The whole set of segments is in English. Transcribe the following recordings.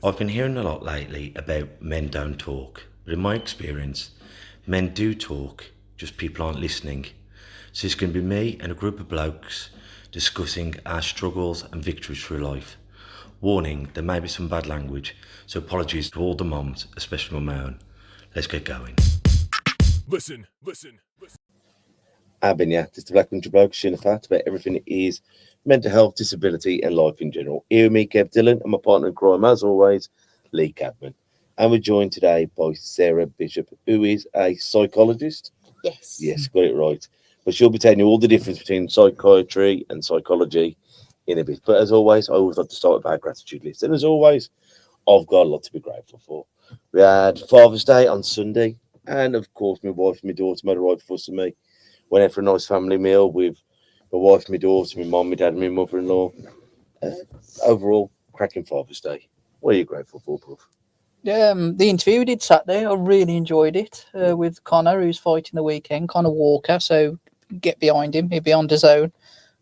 I've been hearing a lot lately about men don't talk, but in my experience, men do talk, just people aren't listening. So it's going to be me and a group of blokes discussing our struggles and victories through life. Warning, there may be some bad language, so apologies to all the mums, especially my own. Let's get going. I've been, this is the Black Country Blokes, sharing a fact about everything that is mental health, disability, and life in general. Here with me, Kev Dillon, and my partner in crime, as always, Lee Cadman. And we're joined today by Sarah Bishop, who is a psychologist. Yes, got it right. But she'll be telling you all the difference between psychiatry and psychology in a bit. But as always, I always like to start with our gratitude list. And as always, I've got a lot to be grateful for. We had Father's Day on Sunday, and of course, my wife and my daughter made a right fuss of me. Went out for a nice family meal with my wife, my daughter, my mum, my dad, and my mother-in-law. Overall, cracking Father's Day. What are you grateful for, Puff? The interview we did Saturday, I really enjoyed it with Connor, who's fighting the weekend, Connor Walker. So get behind him. He'll be on DAZN,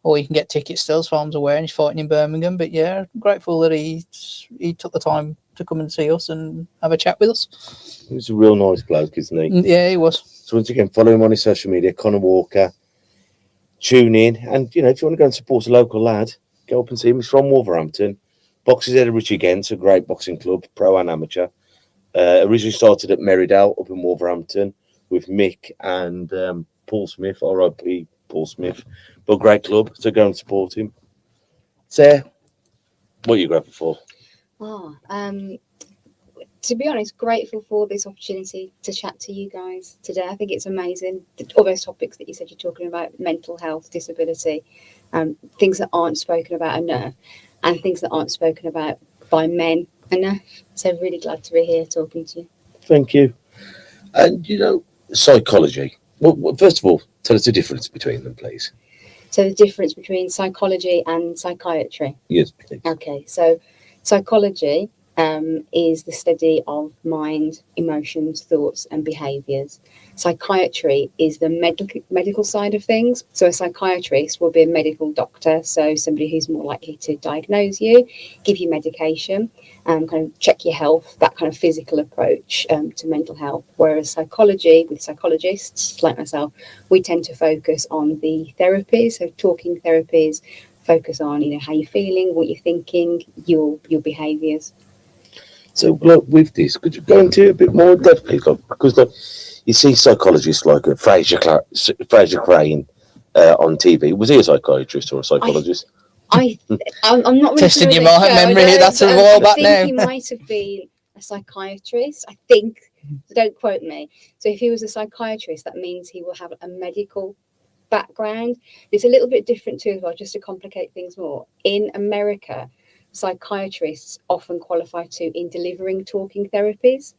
or you can get tickets still, as far as I'm aware, and he's fighting in Birmingham. But yeah, I'm grateful that he took the time to come and see us and have a chat with us. He's a real nice bloke, isn't he? Yeah, he was. So once again, follow him on his social media, Connor Walker. Tune in, and if you want to go and support a local lad, go up and see him. He's from Wolverhampton. Boxes Edinburgh again, it's a great boxing club, pro and amateur. Originally started at Merrydale up in Wolverhampton with Mick and Paul Smith, R.I.P. Paul Smith. But great club, so go and support him. Sarah, what are you grateful for? To be honest, grateful for this opportunity to chat to you guys today. I think it's amazing. All those topics that you said you're talking about, mental health, disability, things that aren't spoken about enough, and things that aren't spoken about by men enough. So really glad to be here talking to you. Thank you. And, psychology. Well, first of all, tell us the difference between them, please. So the difference between psychology and psychiatry. Yes, please. Okay, so psychology is the study of mind, emotions, thoughts, and behaviours. Psychiatry is the medical side of things. So a psychiatrist will be a medical doctor, so somebody who's more likely to diagnose you, give you medication, kind of check your health, that kind of physical approach to mental health. Whereas psychology, with psychologists like myself, we tend to focus on the therapies, so talking therapies, focus on how you're feeling, what you're thinking, your behaviours. So, with this, could you go into a bit more depth, please? Because, you see psychologists like Fraser Crane on TV. Was he a psychiatrist or a psychologist? I'm not really testing your memory. That's a while back now. I think he might have been a psychiatrist. I think. Don't quote me. So, if he was a psychiatrist, that means he will have a medical background. It's a little bit different too, as well, just to complicate things more. In America, psychiatrists often qualify in delivering talking therapies.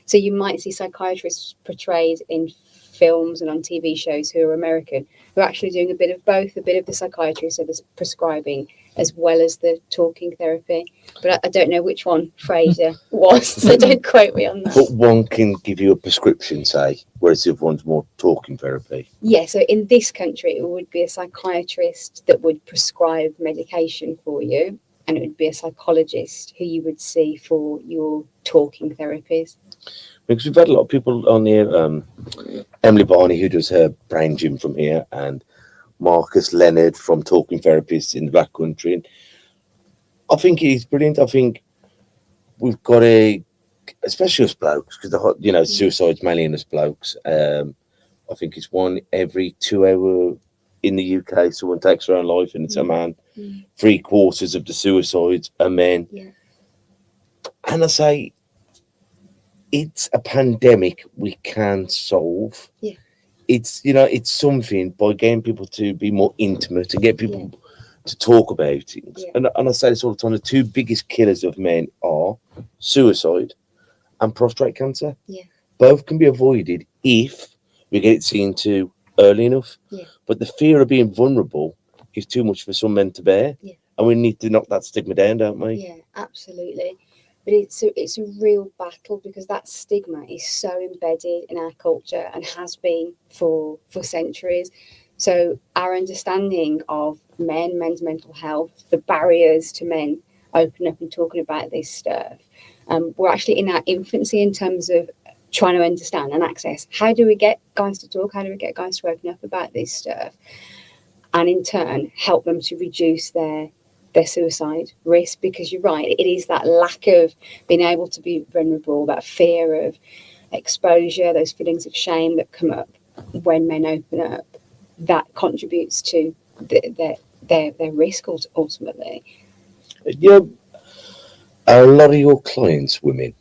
So you might see psychiatrists portrayed in films and on TV shows who are American, who are actually doing a bit of both, a bit of the psychiatry, so there's prescribing, as well as the talking therapy. But I don't know which one Fraser was, so don't quote me on that. But one can give you a prescription, say, whereas the other one's more talking therapy. Yeah, so in this country, it would be a psychiatrist that would prescribe medication for you, and it would be a psychologist who you would see for your talking therapies. Because we've had a lot of people on here, Emily Barney, who does her brain gym from here, and Marcus Leonard from Talking Therapies in the Black Country. And I think he's brilliant. I think we've got especially us blokes, because suicide's mainly in us blokes. I think it's one every 2 hours in the UK, someone takes their own life, and it's a man. 3/4 of the suicides are men. Yeah. And I say, it's a pandemic we can solve. Yeah. It's something by getting people to be more intimate and get people to talk about things. Yeah. And I say this all the time, the two biggest killers of men are suicide and prostate cancer. Yeah. Both can be avoided if we get it seen to early enough. Yeah. But the fear of being vulnerable is too much for some men to bear. Yeah. And we need to knock that stigma down, don't we? Yeah, absolutely. But it's a real battle, because that stigma is so embedded in our culture and has been for centuries. So our understanding of men's mental health, the barriers to men opening up and talking about this stuff. We're actually in our infancy in terms of trying to understand and access. How do we get guys to talk? How do we get guys to open up about this stuff? And in turn, help them to reduce their suicide risk, because you're right, it is that lack of being able to be vulnerable, that fear of exposure, those feelings of shame that come up when men open up, that contributes to their risk ultimately. Yeah, are a lot of your clients women,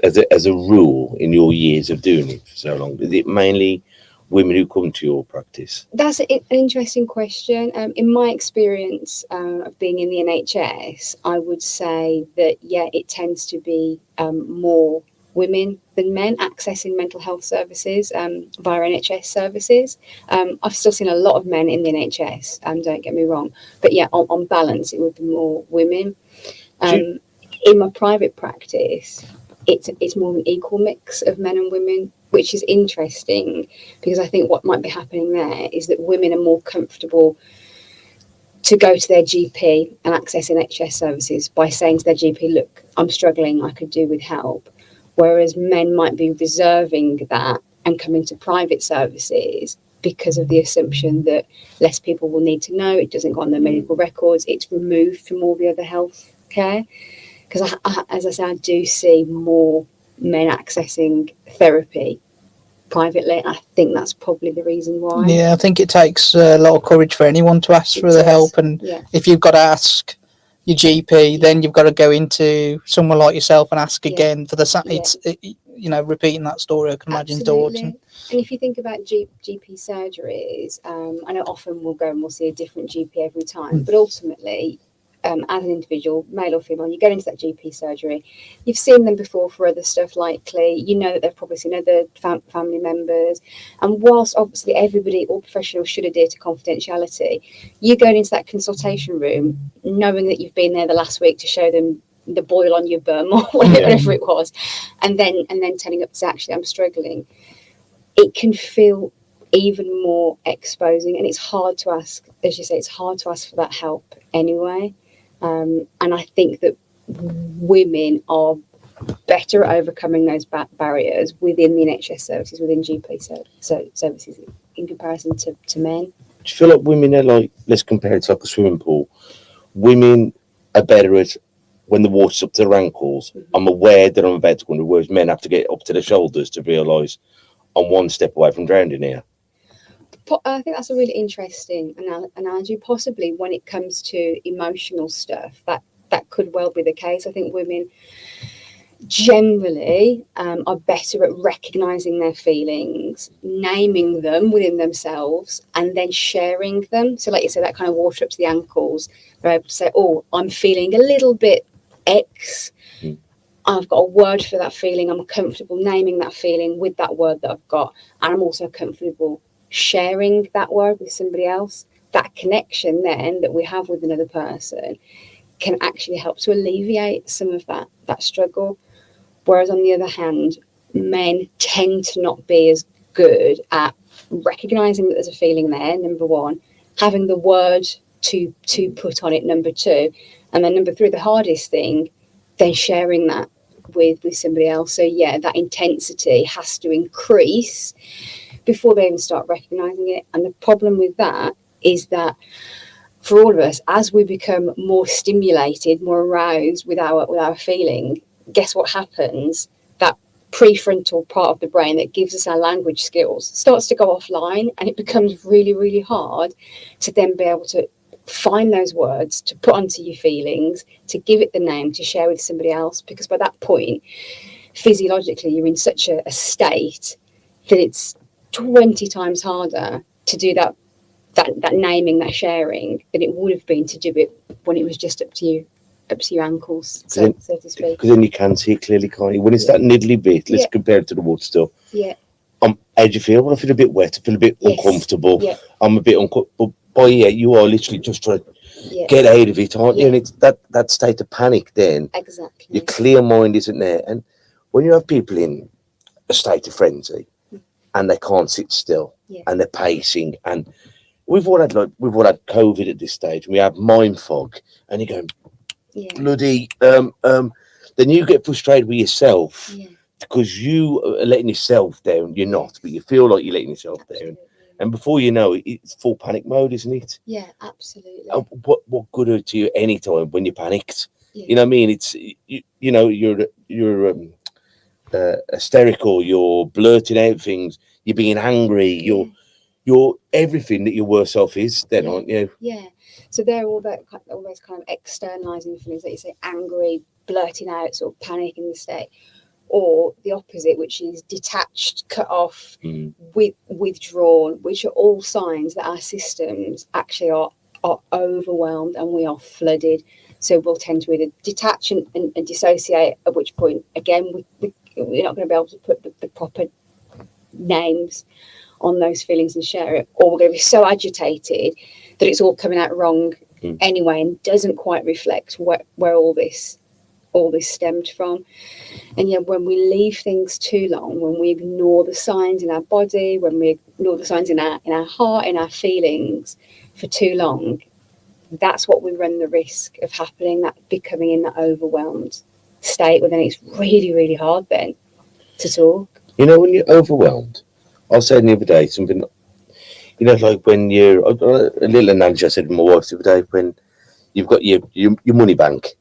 as a rule, in your years of doing it for so long? Is it mainly women who come to your practice? That's an interesting question. In my experience of being in the NHS, I would say that, yeah, it tends to be more women than men accessing mental health services via NHS services. I've still seen a lot of men in the NHS, don't get me wrong. But yeah, on balance, it would be more women. In my private practice, it's more of an equal mix of men and women, which is interesting, because I think what might be happening there is that women are more comfortable to go to their GP and access NHS services by saying to their GP, look, I'm struggling, I could do with help. Whereas men might be reserving that and coming to private services because of the assumption that less people will need to know, it doesn't go on their medical records, it's removed from all the other health care. Because as I say, I do see more men accessing therapy privately. I think that's probably the reason why. Yeah, I think it takes a lot of courage for anyone to ask for the help, and if you've got to ask your GP, then you've got to go into someone like yourself and ask again for the it's repeating that story, I can imagine. Daunting. And if you think about GP surgeries, I know often we'll go and we'll see a different GP every time, but ultimately, as an individual, male or female, you go into that GP surgery, you've seen them before for other stuff likely, you know that they've probably seen other family members, and whilst obviously everybody, all professionals should adhere to confidentiality, you're going into that consultation room knowing that you've been there the last week to show them the boil on your bum or whatever it was, and then telling up, actually I'm struggling. It can feel even more exposing, and it's hard to ask, as you say, it's hard to ask for that help anyway. And I think that women are better at overcoming those barriers within the NHS services, within GP services, in comparison to men. Do you feel like women are like, let's compare it to like a swimming pool, women are better at when the water's up to their ankles, I'm aware that I'm about to go under, whereas men have to get up to their shoulders to realise I'm one step away from drowning here? I think that's a really interesting analogy. Possibly when it comes to emotional stuff, that could well be the case. I think women generally are better at recognising their feelings, naming them within themselves, and then sharing them. So like you said, that kind of water up to the ankles, they're able to say, oh, I'm feeling a little bit X. I've got a word for that feeling. I'm comfortable naming that feeling with that word that I've got. And I'm also comfortable sharing that word with somebody else. That connection then that we have with another person can actually help to alleviate some of that struggle. Whereas on the other hand, men tend to not be as good at recognising that there's a feeling there, number one, having the word to put on it, number two, and then number three, the hardest thing, then sharing that with somebody else. So yeah, that intensity has to increase before they even start recognising it. And the problem with that is that for all of us, as we become more stimulated, more aroused with our feeling, guess what happens? That prefrontal part of the brain that gives us our language skills starts to go offline, and it becomes really, really hard to then be able to find those words to put onto your feelings, to give it the name, to share with somebody else, because by that point, physiologically, you're in such a state that it's 20 times harder to do that naming, that sharing, than it would have been to do it when it was just up to your ankles, so to speak. Because then you can see it clearly, can't you? When it's that niddly bit, let's compare it to the water stuff. Yeah. How do you feel? Well, I feel a bit wet, I feel a bit uncomfortable. Yeah. I'm a bit uncomfortable. But yeah, you are literally just trying to get out of it, aren't you? And it's that state of panic then. Exactly. Your clear mind isn't there. And when you have people in a state of frenzy and they can't sit still and they're pacing, and we've all had COVID at this stage, and we have mind fog, and you're going, Yeah. bloody then you get frustrated with yourself Yeah. because you are letting yourself down. You're not, but you feel like you're letting yourself down. Absolutely. And before you know it, it's full panic mode, isn't it? Yeah, absolutely. And what good are to you any time when you're panicked? Yeah. You know what I mean? It's you know you're hysterical. You're blurting out things. You're being angry. Yeah. You're everything that your worst self is. Then, Yeah. aren't you? Yeah. So they're all those kind of externalizing feelings that you say, angry, blurting out, sort of panic in the state, or the opposite, which is detached, cut off, withdrawn, which are all signs that our systems actually are overwhelmed and we are flooded. So we'll tend to either detach and dissociate, at which point, again, we're not going to be able to put the proper names on those feelings and share it, or we're going to be so agitated that it's all coming out wrong anyway and doesn't quite reflect where all this stemmed from. And yet when we leave things too long, when we ignore the signs in our body, when we ignore the signs in our heart, in our feelings for too long, that's what we run the risk of happening, that becoming in that overwhelmed state, where then it's really, really hard then to talk. You know, when you're overwhelmed, I was saying the other day something, you know, like when you're a little analogy I said to my wife the other day, when you've got your money bank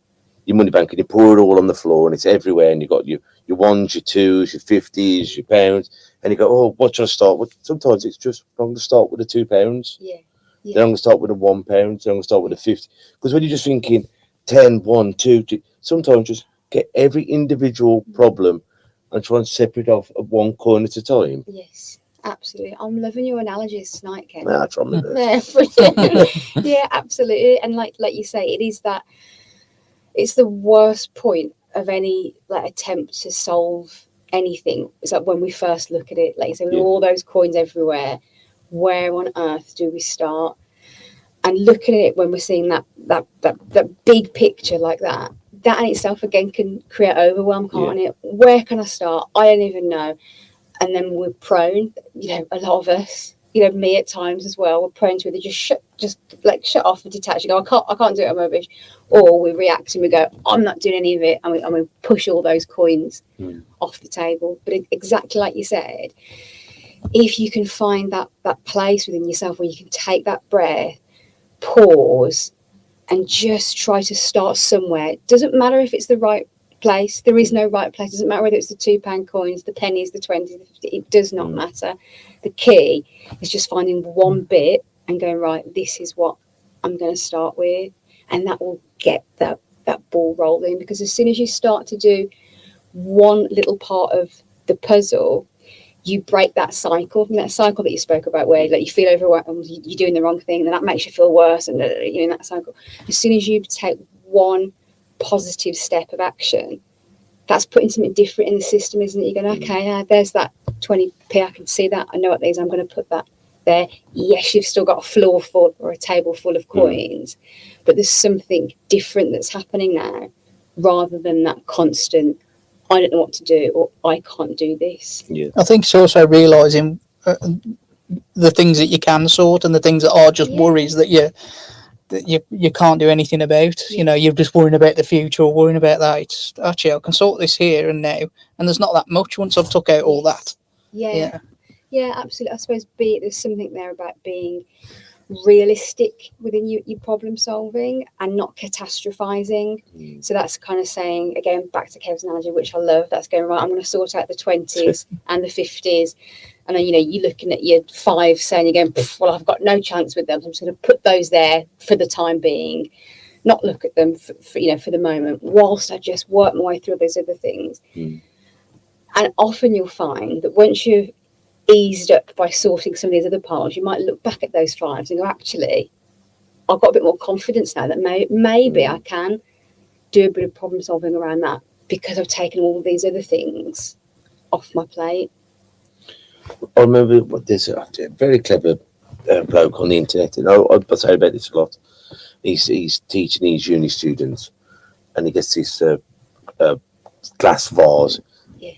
and you pour it all on the floor and it's everywhere, and you've got your ones, your twos, your 50s, your pounds, and you go, oh, what should I start with? Sometimes it's just, I'm going to start with the £2. Yeah. Then I'm going to start with a £1, then I'm going to start with a 50. Because when you're just thinking 10, 1, 2, sometimes just get every individual problem and try and separate off at one coin at a time. Yes, absolutely. I'm loving your analogies tonight, Ken. Nah, that's wrong with it. Yeah, brilliant. Yeah, absolutely. And like you say, it is that, it's the worst point of any attempt to solve anything. It's like when we first look at it, like you say, with all those coins everywhere, where on earth do we start? And looking at it when we're seeing that big picture like that in itself again can create overwhelm, can't it? Where can I start? I don't even know. And then we're prone, a lot of us, me at times as well, we're prone to either just shut off and detach and go, I can't do it, I'm rubbish. Or we react and we go, I'm not doing any of it, and we push all those coins off the table. But exactly like you said, if you can find that place within yourself where you can take that breath, pause, and just try to start somewhere. It doesn't matter if it's the right place. There is no right place. It doesn't matter whether it's the £2 coins, the pennies, the 20s, the 50. It does not matter. The key is just finding one bit and going, right, this is what I'm going to start with. And that will get that ball rolling, because as soon as you start to do one little part of the puzzle, you break that cycle that you spoke about, where you feel overwhelmed, you're doing the wrong thing, and that makes you feel worse, and you're in that cycle. As soon as you take one positive step of action, that's putting something different in the system, isn't it? You're going, okay, there's that 20p, I can see that, I know what these, I'm going to put that there. Yes, you've still got a floor full or a table full of coins, but there's something different that's happening now, rather than that constant, I don't know what to do, or I can't do this. Yeah. I think it's also realising the things that you can sort and the things that are just worries that you can't do anything about. You're just worrying about the future or worrying about that. It's actually, I can sort this here and now, and there's not that much once I've took out all that. Yeah, absolutely. I suppose there's something there about being realistic within your problem solving and not catastrophizing. So that's kind of saying, again, back to Kev's analogy, which I love, that's going, right, I'm going to sort out the 20s and the 50s, and then you're looking at your 5 saying, you're going, well, I've got no chance with them, so I'm just going to put those there for the time being, not look at them for the moment, whilst I just work my way through those other things. And often you'll find that once you've eased up by sorting some of these other piles, you might look back at those 5s and go, actually, I've got a bit more confidence now that maybe I can do a bit of problem solving around that, because I've taken all of these other things off my plate. I remember there's a very clever bloke on the internet, and I say about this a lot. He's teaching his uni students, and he gets this glass vase.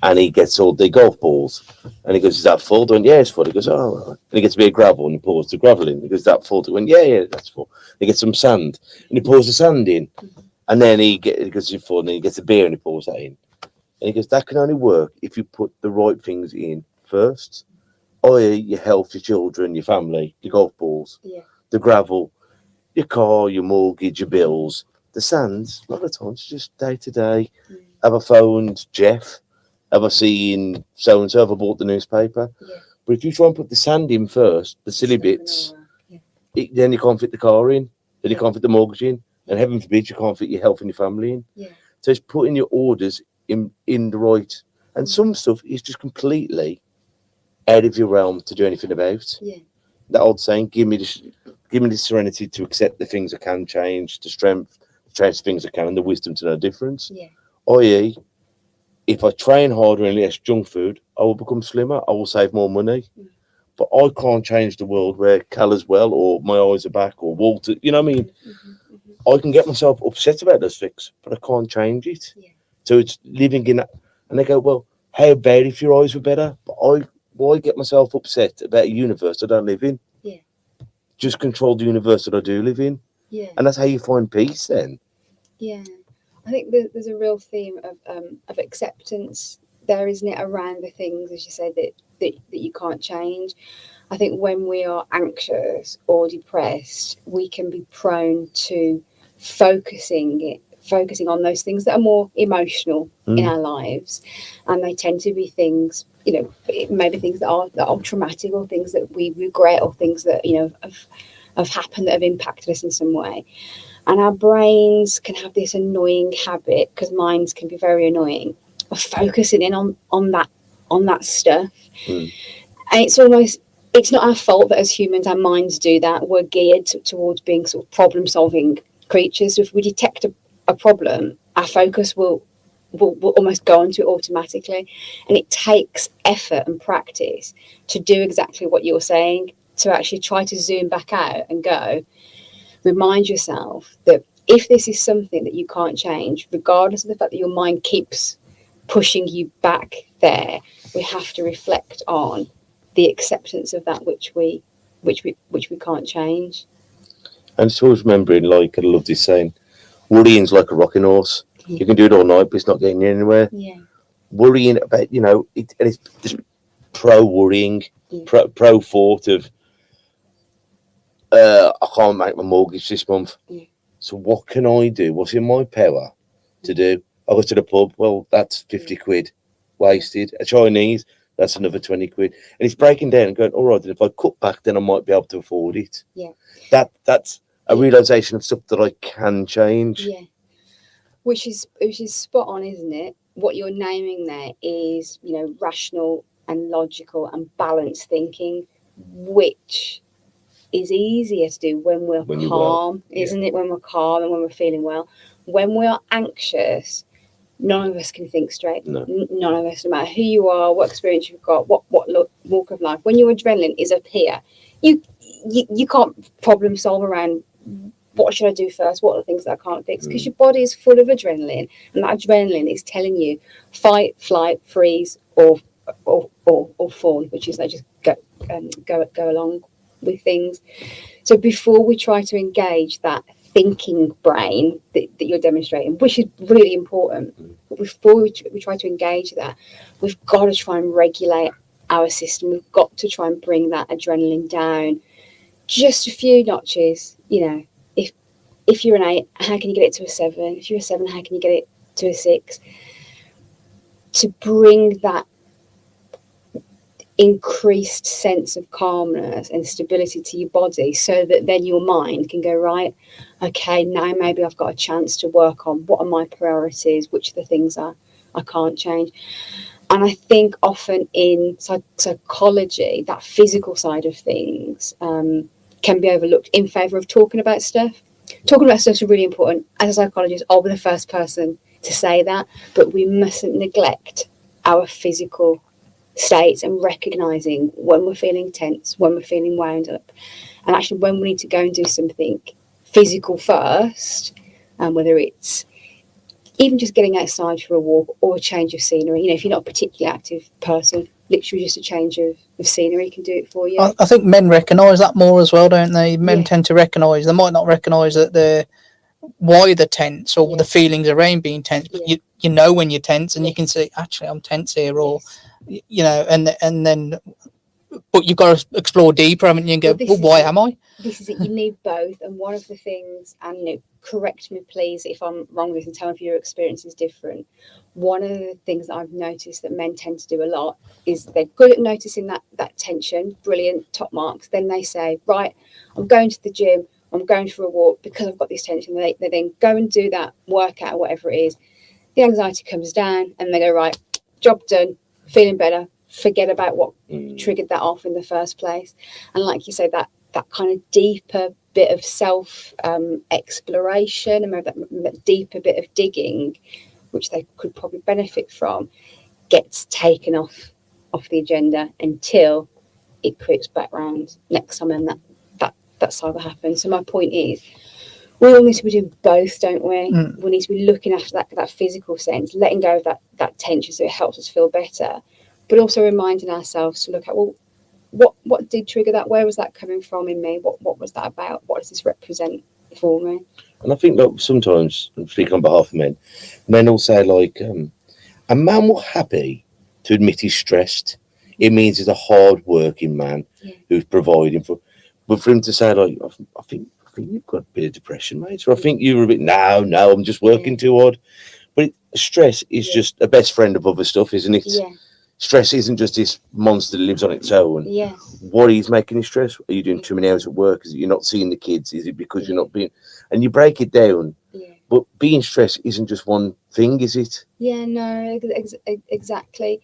And he gets all the golf balls, and he goes, "Is that full?" I went, "Yeah, it's full." He goes, "Oh," and he gets a bit of gravel, and he pours the gravel in. He goes, "Is that full?" I went, "Yeah, that's full." He gets some sand, and he pours the sand in, And then he goes to fun, and he gets a beer and he pours that in. And he goes, that can only work if you put the right things in first, i.e. your health, your children, your family, your golf balls, the gravel, your car, your mortgage, your bills. The sands, a lot of times, just day to day. Have I phoned Jeff? Have I seen so-and-so? Have I bought the newspaper? Yeah. But if you try and put the sand in first, the silly bits, then you can't fit the car in, then you can't fit the mortgage in, and heaven forbid you can't fit your health and your family in. Yeah. So it's putting your orders in the right, and some stuff is just completely out of your realm to do anything about. Yeah. That old saying, give me the serenity to accept the things I can change, the strength to change the things I can, and the wisdom to know the difference. Yeah. I.e., if I train harder and less junk food, I will become slimmer, I will save more money. But I can't change the world where Cal as well, or my eyes are back, or Walter, you know what I mean? I can get myself upset about those things, but I can't change it. Yeah. So it's living in that. And they go, well, how about if your eyes were better? But why get myself upset about a universe I don't live in? Yeah. Just control the universe that I do live in. Yeah. And that's how you find peace then. Yeah. I think there's a real theme of acceptance there, isn't it, around the things, as you said, that you can't change. I think when we are anxious or depressed, we can be prone to focusing on those things that are more emotional in our lives, and they tend to be things, maybe things that are traumatic, or things that we regret, or things that have happened that have impacted us in some way. And our brains can have this annoying habit, because minds can be very annoying, of focusing in on that stuff. And it's not our fault that as humans our minds do that. We're geared towards being sort of problem-solving creatures. So if we detect a problem, our focus will almost go into it automatically. And it takes effort and practice to do exactly what you're saying, to actually try to zoom back out and go, remind yourself that if this is something that you can't change, regardless of the fact that your mind keeps pushing you back there, we have to reflect on the acceptance of that which we can't change. And it's always remembering, like, I love this saying, worrying's like a rocking horse. You can do it all night, but it's not getting you anywhere. Worrying about, it's just pro-worrying, pro-thought of, I can't make my mortgage this month. So what can I do? What's in my power to do? I go to the pub. Well, that's 50 quid wasted. A Chinese, that's another 20 quid. And it's breaking down and going, all right, then if I cut back, then I might be able to afford it. That's a realization of stuff that I can change. Which is spot on, isn't it? What you're naming there is, rational and logical and balanced thinking, which is easier to do when we're calm, isn't it? When we're calm and when we're feeling well. When we are anxious, none of us can think straight. No. None of us, no matter who you are, what experience you've got, what walk of life. When your adrenaline is up here, you can't problem solve around what should I do first, what are the things that I can't fix, because your body is full of adrenaline, and that adrenaline is telling you fight, flight, freeze, or fall, which is they just go along with things. So before we try to engage that thinking brain that you're demonstrating, which is really important, but before we try to engage that, we've got to try and regulate our system. We've got to try and bring that adrenaline down just a few notches. If you're an 8, how can you get it to a 7? If you're a 7, how can you get it to a 6? To bring that increased sense of calmness and stability to your body, so that then your mind can go, right, okay, now maybe I've got a chance to work on what are my priorities, which are the things I can't change. And I think often in psychology, that physical side of things can be overlooked in favour of talking about stuff. Talking about stuff is really important. As a psychologist, I'll be the first person to say that, but we mustn't neglect our physical states and recognising when we're feeling tense, when we're feeling wound up, and actually when we need to go and do something physical first, and whether it's even just getting outside for a walk or a change of scenery. If you're not a particularly active person, literally just a change of scenery can do it for you. I think men recognise that more as well, don't they? Men tend to recognise, they might not recognise that they're why they're tense or Yeah. the feelings around being tense, but Yeah. you know when you're tense, and you Yes. can say, actually, I'm tense here, or Yes. you know, and then, but you've got to explore deeper, haven't you, and go, Well, this well, is why it. am I? This is it. You need both. And one of the things, and correct me please if I'm wrong with this, and tell me if your experience is different. One of the things that I've noticed that men tend to do a lot is they're good at noticing that tension, brilliant, top marks. Then they say, right, I'm going to the gym, I'm going for a walk because I've got this tension. They then go and do that workout or whatever it is. The anxiety comes down and they go, right, job done, feeling better, forget about what triggered that off in the first place. And like you say, that kind of deeper bit of self exploration and maybe that deeper bit of digging, which they could probably benefit from, gets taken off the agenda until it creeps back round next time, and that cycle happens. So my point is, we all need to be doing both, don't we? We need to be looking after that physical sense, letting go of that tension so it helps us feel better, but also reminding ourselves to look at, well, what did trigger that? Where was that coming from in me? What was that about? What does this represent for me? And I think that sometimes, speaking on behalf of men will say, like, a man will happy to admit he's stressed. It means he's a hard-working man who's providing for. But for him to say, like, I think you've got a bit of depression, mate. Or I think you were a bit. No, I'm just working too hard. But stress is just a best friend of other stuff, isn't it? Yeah. Stress isn't just this monster that lives on its own. Yeah. What is making you stress? Are you doing too many hours at work? Is it you're not seeing the kids? Is it because you're not being? And you break it down. Yeah. But being stressed isn't just one thing, is it? Yeah. No. Exactly.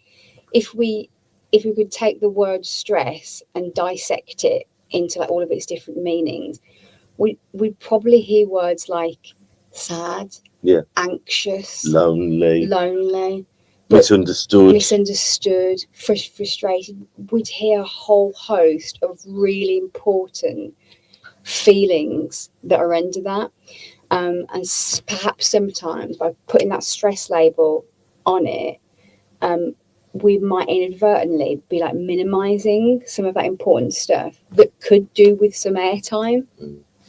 If we could take the word stress and dissect it into like all of its different meanings, we'd probably hear words like sad, anxious, Lonely, misunderstood, frustrated. We'd hear a whole host of really important feelings that are under that, and perhaps sometimes by putting that stress label on it, we might inadvertently be like minimizing some of that important stuff that could do with some airtime,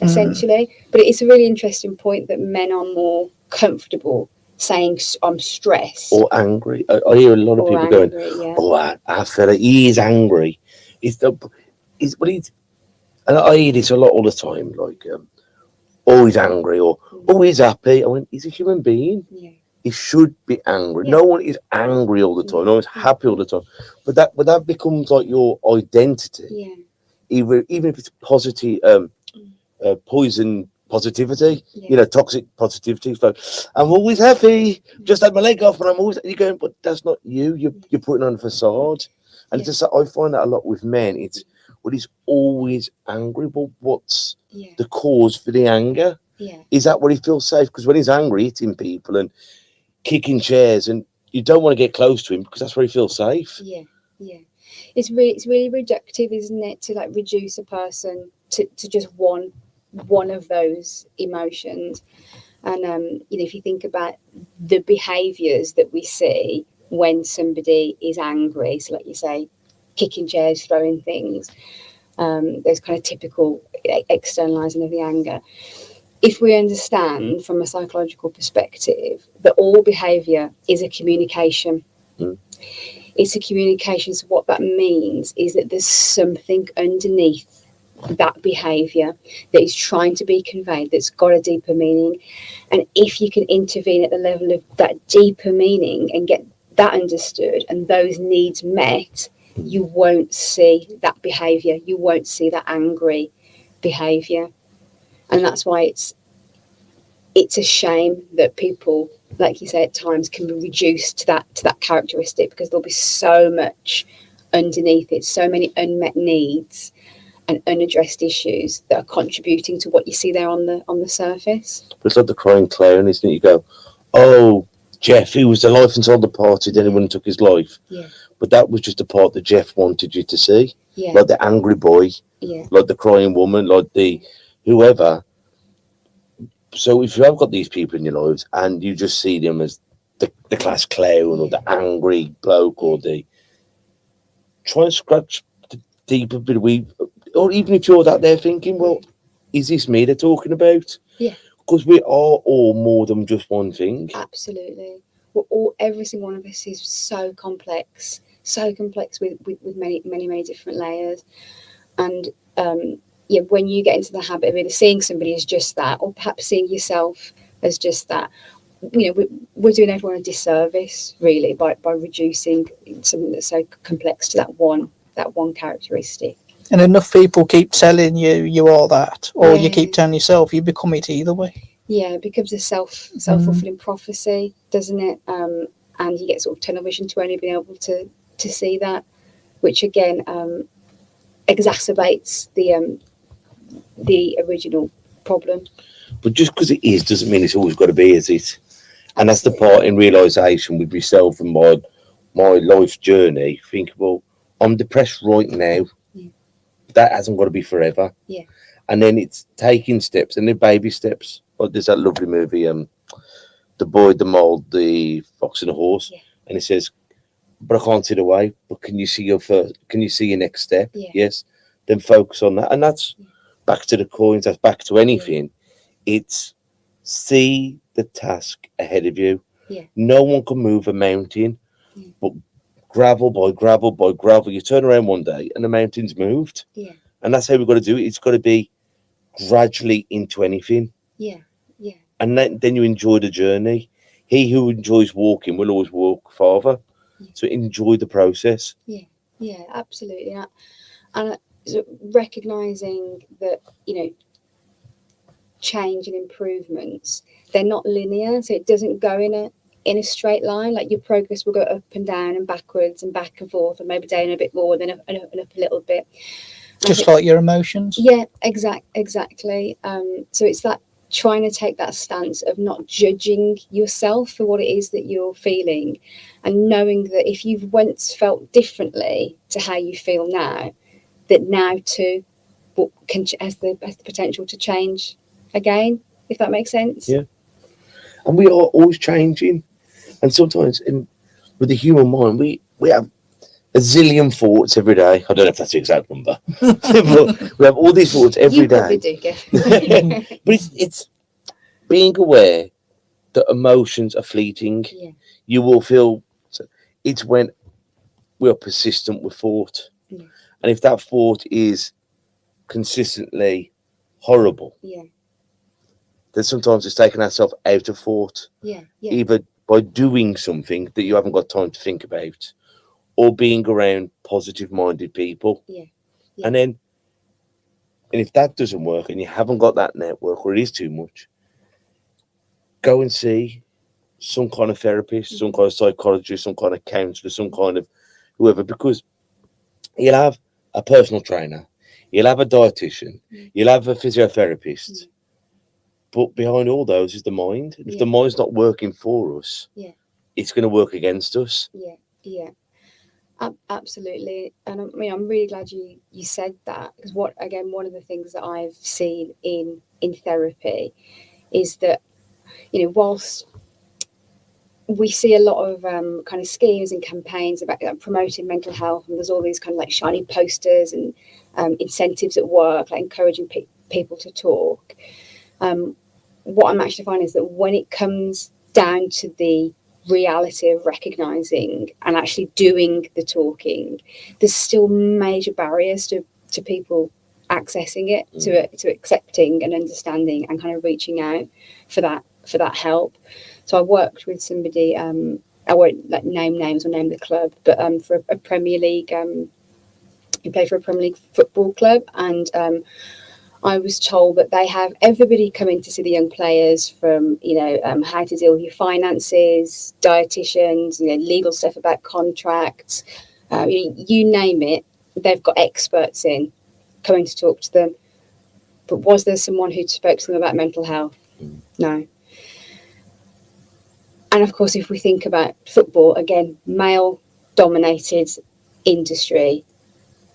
essentially. But it's a really interesting point that men are more comfortable saying I'm stressed or angry. I hear a lot of people going, "Oh, our fella, he is angry." And I hear this a lot all the time, like, "Oh, he's angry," or "Oh, he's happy." I went, "He's a human being. Yeah. He should be angry. No one is angry all the time. No one's happy all the time. But that becomes like your identity. Yeah. Even if it's positive, poison positivity, toxic positivity. So I'm always happy. Just had my leg off, and I'm always. You're going, but that's not you. You're putting on a facade. And it's just, I find that a lot with men. It's he's always angry. But what's the cause for the anger? Yeah. Is that where he feels safe? Because when he's angry, hitting people and kicking chairs, and you don't want to get close to him because that's where he feels safe. Yeah. It's really reductive, isn't it, to like reduce a person to just one of those emotions. And if you think about the behaviours that we see when somebody is angry, so like you say, kicking chairs, throwing things, those kind of typical externalising of the anger. If we understand from a psychological perspective that all behaviour is a communication, it's a communication. So what that means is that there's something underneath that behaviour that is trying to be conveyed that's got a deeper meaning. And if you can intervene at the level of that deeper meaning and get that understood and those needs met, you won't see that behaviour. You won't see that angry behaviour. And that's why it's a shame that people, like you say, at times can be reduced to that characteristic, because there'll be so much underneath it, so many unmet needs and unaddressed issues that are contributing to what you see there on the surface. It's like the crying clown, isn't it? You go, "Oh, Jeff, he was the life inside the party, then everyone took his life." Yeah. But that was just the part that Jeff wanted you to see. Yeah. Like the angry boy, like the crying woman, like the whoever. So if you have got these people in your lives and you just see them as the class clown or the angry bloke or try and scratch the deeper bit of weed, or even if you're out there thinking, well, is this me they're talking about? Yeah. because we are all more than just one thing. Absolutely. Every single one of us is so complex with many different layers. And when you get into the habit of either seeing somebody as just that, or perhaps seeing yourself as just that, we're doing everyone a disservice, really, by reducing something that's so complex to that one characteristic. And enough people keep telling you are that, or you keep telling yourself, you become it either way. Yeah, it becomes a self-fulfilling prophecy, doesn't it? And you get sort of tunnel vision to only being able to see that, which again exacerbates the original problem. But just because it is doesn't mean it's always got to be, is it? And that's the part in realisation with myself and my life journey. Think, well, I'm depressed right now. Yeah. That hasn't got to be forever. Yeah. And then it's taking steps, and then baby steps. Like there's that lovely movie, The Boy, the Mole, the Fox and the Horse, Yeah. and it says, "But I can't see the way. But can you see your next step? Yeah. Yes. Then focus on that." And that's back to the coins. That's back to anything. It's see the task ahead of you. Yeah. No one can move a mountain, but gravel by gravel by gravel. You turn around one day and the mountain's moved. Yeah. And that's how we've got to do it. It's got to be gradually into anything. Yeah. Yeah. And then you enjoy the journey. He who enjoys walking will always walk farther. Yeah. So enjoy the process. Yeah, absolutely. And so recognizing that, change and improvements, they're not linear, so it doesn't go in a straight line. Like your progress will go up and down and backwards and back and forth, and maybe down a bit more, then up and up a little bit. Just like your emotions. Yeah, exactly. So it's that trying to take that stance of not judging yourself for what it is that you're feeling, and knowing that if you've once felt differently to how you feel now, that now too has the potential to change again, if that makes sense. Yeah. And we are always changing. And sometimes with the human mind, we have a zillion thoughts every day. I don't know if that's the exact number. But we have all these thoughts every day. You probably do, Kev. But it's being aware that emotions are fleeting. Yeah. You will feel it's when we are persistent with thought. Yeah. And if that thought is consistently horrible, then sometimes it's taking ourselves out of thought. Either by doing something that you haven't got time to think about, or being around positive-minded people. And if that doesn't work and you haven't got that network, or it is too much, go and see some kind of therapist, some kind of psychologist, some kind of counsellor, some kind of whoever, because you'll have a personal trainer, you'll have a dietitian, you'll have a physiotherapist, but behind all those is the mind. And if the mind's not working for us, it's going to work against us. Absolutely. And I mean, I'm really glad you said that, because one of the things that I've seen in therapy is that, whilst we see a lot of kind of schemes and campaigns about promoting mental health, and there's all these kind of like shiny posters and incentives at work, like encouraging people to talk. What I'm actually finding is that when it comes down to the reality of recognizing and actually doing the talking, there's still major barriers to people accessing it, to accepting and understanding and kind of reaching out for that help. So I worked with somebody, I won't name names or name the club, but for a Premier League, he played for a Premier League football club, and I was told that they have everybody coming to see the young players, from how to deal with your finances, dietitians, legal stuff about contracts, you name it. They've got experts in coming to talk to them. But was there someone who spoke to them about mental health? No. And of course, if we think about football, again, male-dominated industry,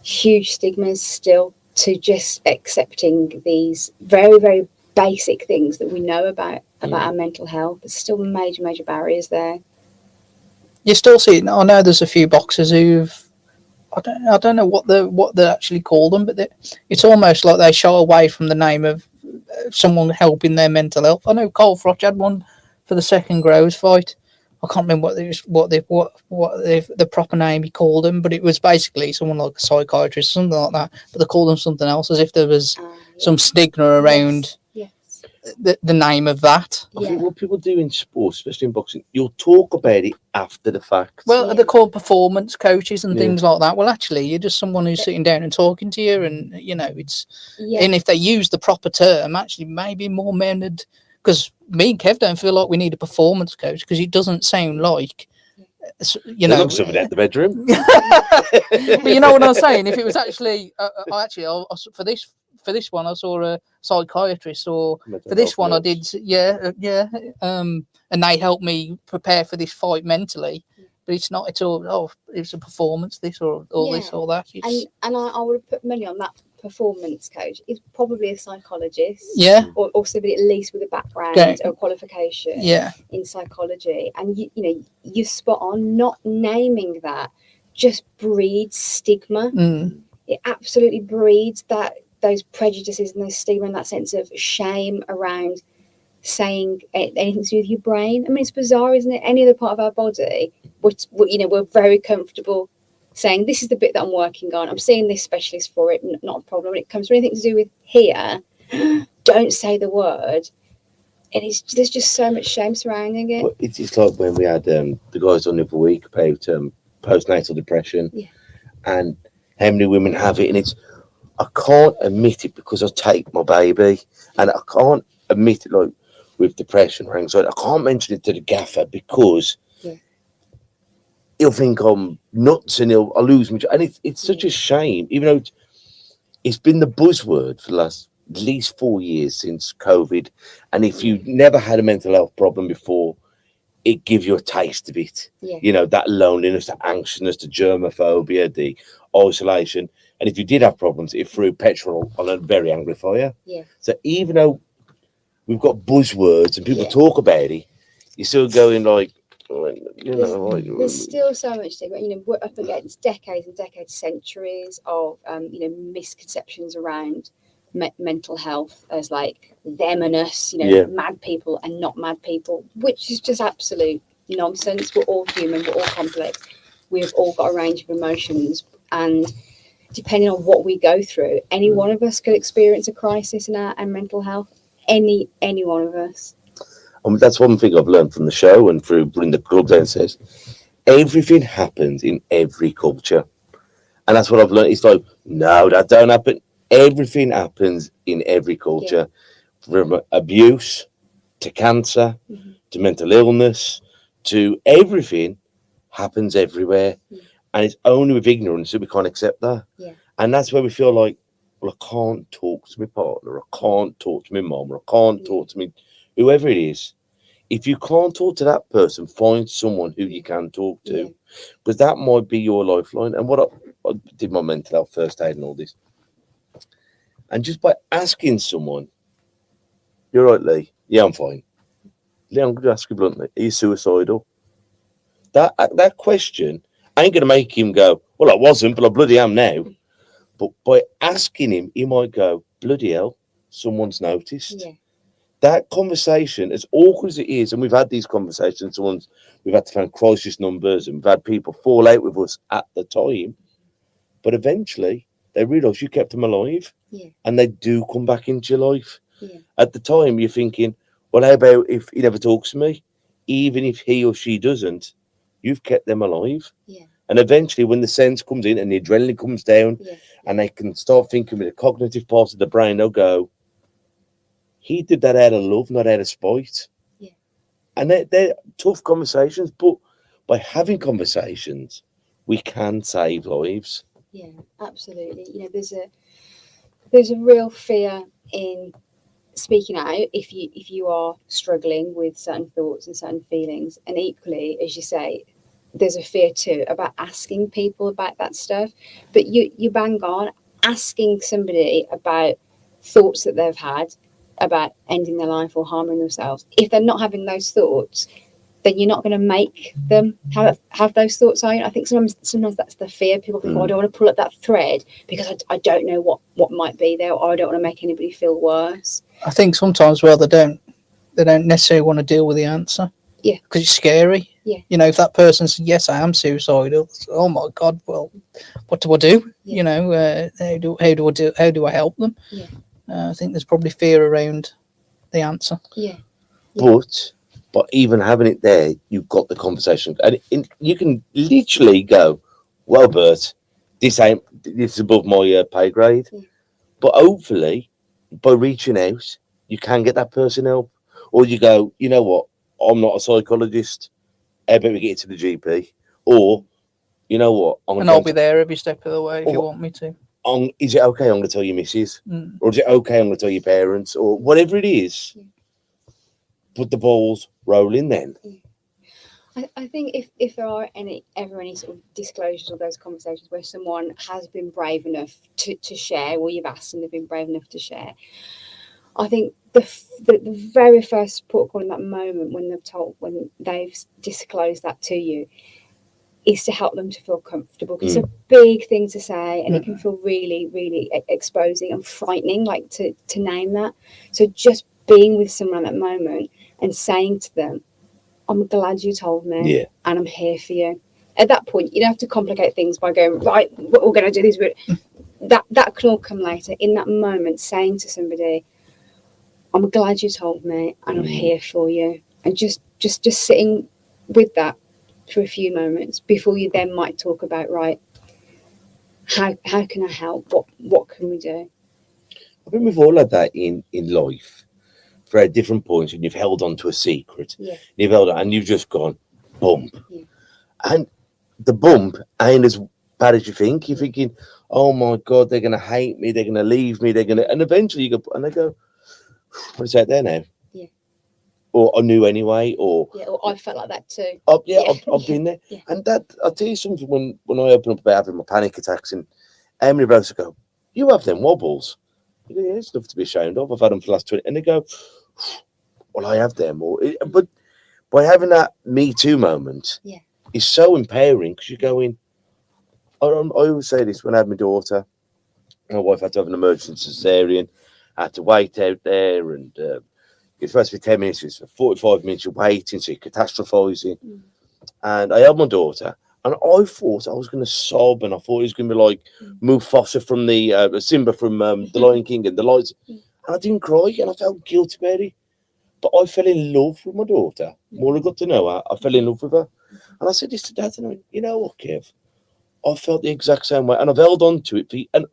huge stigmas still to just accepting these very, very basic things that we know about our mental health. There's still major barriers there. You still see it. I know there's a few boxers who've, I don't know what they actually call them, but it's almost like they shy away from the name of someone helping their mental health. I know Cole Froch had one for the second Grows fight. I can't remember what the proper name he called them, but it was basically someone like a psychiatrist, something like that. But they called them something else, as if there was some stigma around the name of that. I think what people do in sports, especially in boxing, you'll talk about it after the fact. Well, they're called performance coaches and things like that. Well, actually, you're just someone who's sitting down and talking to you, and it's. And if they use the proper term, actually, maybe more men would. Because me and Kev don't feel like we need a performance coach because it doesn't sound like, looks of it at the bedroom. But you know what I'm saying? If it was actually, for this one, I saw a psychiatrist, or for this one, I did, and they helped me prepare for this fight mentally. But it's not at all. Oh, it's a performance, this or this or that. And I would have put money on that. Performance coach is probably a psychologist, or somebody at least with a background or qualification in psychology. And you're spot on. Not naming that just breeds stigma. It absolutely breeds those prejudices and those stigma and that sense of shame around saying anything to do with your brain. I mean, it's bizarre, isn't it? Any other part of our body, we're very comfortable saying, this is the bit that I'm working on. I'm seeing this specialist for it, not a problem. When it comes to anything to do with here, don't say the word. And there's just so much shame surrounding it. Well, it's like when we had the guys on the other week about postnatal depression and how many women have it. And I can't admit it because I take my baby, and I can't admit it like with depression or anxiety. I can't mention it to the gaffer because he'll think I'm nuts and I'll lose my job. And it's such a shame, even though it's been the buzzword for the last at least 4 years since COVID. And if you never had a mental health problem before, it gives you a taste of it. That loneliness, the anxiousness, the germophobia, the isolation. And if you did have problems, it threw petrol on a very angry fire. So even though we've got buzzwords and people talk about it, you're still going like, there's still so much stigma. We're up against decades and decades, centuries of misconceptions around mental health as like them and us, mad people and not mad people, which is just absolute nonsense. We're all human, we're all complex, we've all got a range of emotions, and depending on what we go through, any one of us could experience a crisis in our mental health. Any one of us. That's one thing I've learned from the show and through running the club. Then says everything happens in every culture, and that's what I've learned. It's like, no, that don't happen. Everything happens in every culture, from abuse to cancer to mental illness to everything happens everywhere, and it's only with ignorance that we can't accept that. And that's where we feel like, well, I can't talk to my partner, I can't talk to my mom, or I can't talk to me, whoever it is. If you can't talk to that person, find someone who you can talk to, because that might be your lifeline. And what I did my mental health first aid and all this, and just by asking someone, "You're right, Lee. Yeah, I'm fine. Lee, I'm going to ask you bluntly, are you suicidal?" That question ain't going to make him go, "Well, I wasn't, but I bloody am now." But by asking him, he might go, "Bloody hell, someone's noticed." That conversation, as awkward as it is, and we've had these conversations, we've had to find crisis numbers, and we've had people fall out with us at the time, but eventually they realise you kept them alive, and they do come back into your life. At the time, you're thinking, well, how about if he never talks to me? Even if he or she doesn't, you've kept them alive. And eventually, when the sense comes in and the adrenaline comes down, and they can start thinking with the cognitive parts of the brain, they'll go, he did that out of love, not out of spite. And they're tough conversations, but by having conversations, we can save lives. Yeah, absolutely. There's a real fear in speaking out if you are struggling with certain thoughts and certain feelings. And equally, as you say, there's a fear too about asking people about that stuff. But you bang on, asking somebody about thoughts that they've had about ending their life or harming themselves. If they're not having those thoughts, then you're not going to make them have those thoughts. I think sometimes that's the fear. People think, oh, I don't want to pull up that thread because I don't know what might be there, or I don't want to make anybody feel worse. I think sometimes, well, they don't necessarily want to deal with the answer. Yeah. Because it's scary. Yeah. You know, if that person says, yes, I am suicidal, oh my God, well, what do I do? Yeah. You know, how do I help them? Yeah. I think there's probably fear around the answer. Yeah. But even having it there, you've got the conversation, and you can literally go, "Well, Bert, this is above my pay grade." Yeah. But hopefully, by reaching out, you can get that person help, or you go, "You know what? I'm not a psychologist. How about we get to the GP?" Or, "You know what? I'll be there every step of the way if you want me to." Is it okay? I'm going to tell your missus, or is it okay? I'm going to tell your parents, or whatever it is. Yeah. Put the balls rolling then. I think if there are ever any sort of disclosures or those conversations where someone has been brave enough to share, or you've asked and they've been brave enough to share, I think the very first protocol in that moment when they've disclosed that to you is to help them to feel comfortable. It's a big thing to say, and it can feel really, really exposing and frightening, like to name that. So just being with someone at that moment and saying to them, I'm glad you told me, and I'm here for you. At that point, you don't have to complicate things by going, right, we're going to do this. That can all come later. In that moment, saying to somebody, I'm glad you told me, and I'm here for you. And just sitting with that for a few moments before you then might talk about, right, how can I help? What can we do? I think we've all had that in life. For at different points, and you've held on to a secret, you've held on, and you've just gone bump, and the bump ain't as bad as you think. You're thinking, oh my God, they're gonna hate me, they're gonna leave me, and eventually you go, and they go, what is that there now? Or I knew anyway, or I felt like that too. I've been there, and that I'll tell you something. When I open up about having my panic attacks, and how many brothers go, you have them wobbles? You go, yeah, it's nothing to be ashamed of. I've had them for the last 20, and they go, well, I have them, but by having that Me Too moment, is so empowering because you're going. I always say this when I had my daughter. My wife had to have an emergency cesarean. I had to wait out there, and it's supposed to be 10 minutes. It's for 45 minutes. You're waiting, so you're catastrophizing. And I had my daughter, and I thought I was going to sob, and I thought it was going to be like Mufasa from the Simba from The Lion King and the lights. And I didn't cry, and I felt guilty about it. But I fell in love with my daughter. The more I got to know her, I fell in love with her. And I said this to Dad, and I went, you know what, Kev? I felt the exact same way, and I've held on to it. And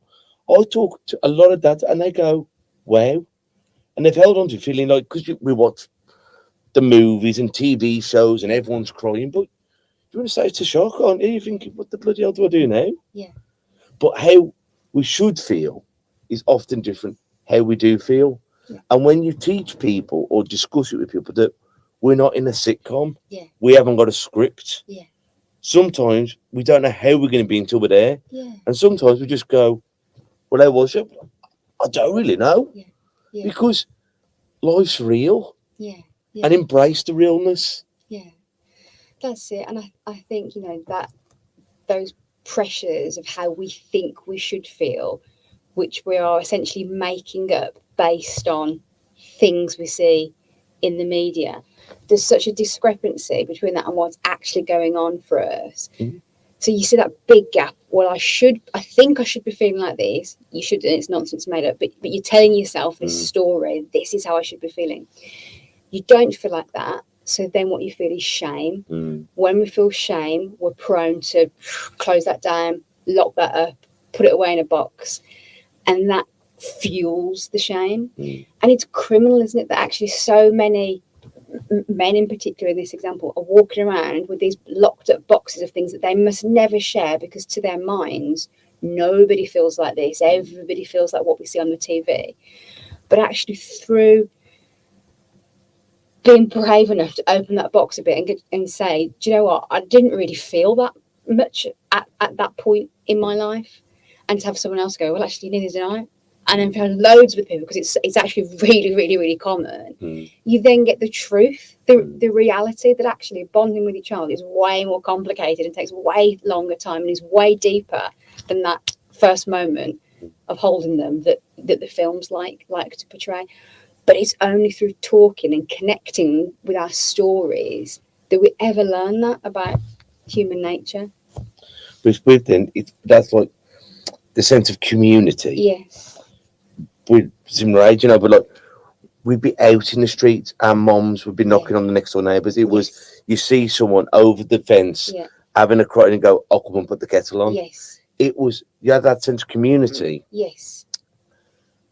I talk to a lot of dads, and they go, wow. And they've held on to it, feeling like, because we watch the movies and TV shows, and everyone's crying, but you want to say it's a shock, aren't you? You're thinking, what the bloody hell do I do now? Yeah. But how we should feel is often different how we do feel. And when you teach people or discuss it with people that we're not in a sitcom, we haven't got a script. Sometimes we don't know how we're going to be until we're there. And sometimes we just go, well, how was it? I don't really know. Because life's real. And embrace the realness. That's it. And I think, that those pressures of how we think we should feel, which we are essentially making up based on things we see in the media, there's such a discrepancy between that and what's actually going on for us. So you see that big gap. Well, I think I should be feeling like this. You should, and it's nonsense made up, but you're telling yourself this story. This is how I should be feeling. You don't feel like that. So then what you feel is shame. When we feel shame, we're prone to close that down, lock that up, put it away in a box. And that fuels the shame. And it's criminal, isn't it, that actually so many men in particular in this example are walking around with these locked up boxes of things that they must never share, because to their minds nobody feels like this, everybody feels like what we see on the TV. But actually, through being brave enough to open that box a bit and say, do you know what, I didn't really feel that much at that point in my life, and to have someone else go, well, actually neither did I, and then for loads of people, because it's actually really, really, really common, you then get the truth, the reality that actually bonding with your child is way more complicated and takes way longer time and is way deeper than that first moment of holding them that the films like to portray. But it's only through talking and connecting with our stories that we ever learn that about human nature. With then, that's like the sense of community. Yes. With similar age, but like we'd be out in the streets, our moms would be knocking on the next door neighbours. It was, you see someone over the fence having a cry and go, I'll come and put the kettle on. Yes. It was, you had that sense of community. Yes.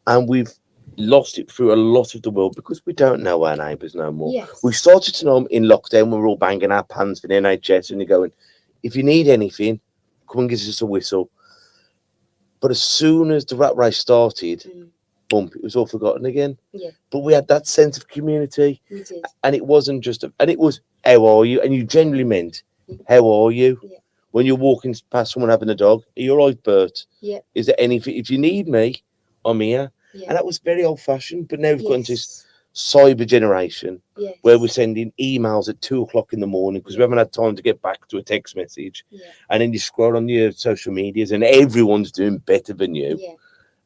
And we've lost it through a lot of the world because we don't know our neighbours no more. Yes. We started to know them in lockdown when we were all banging our pans for the NHS and you're going, if you need anything, come and give us a whistle. But as soon as the rat race started, bump, it was all forgotten again. Yeah. But we had that sense of community. We did. And it wasn't just, and it was, how are you? And you generally meant, how are you? Yeah. When you're walking past someone having a dog, are you all right, Bert? Yeah. Is there anything, if you need me, I'm here. Yeah. And that was very old fashioned, but now we've got into this cyber generation where we're sending emails at 2:00 in the morning because we haven't had time to get back to a text message. Yeah. And then you scroll on your social medias and everyone's doing better than you. Yeah.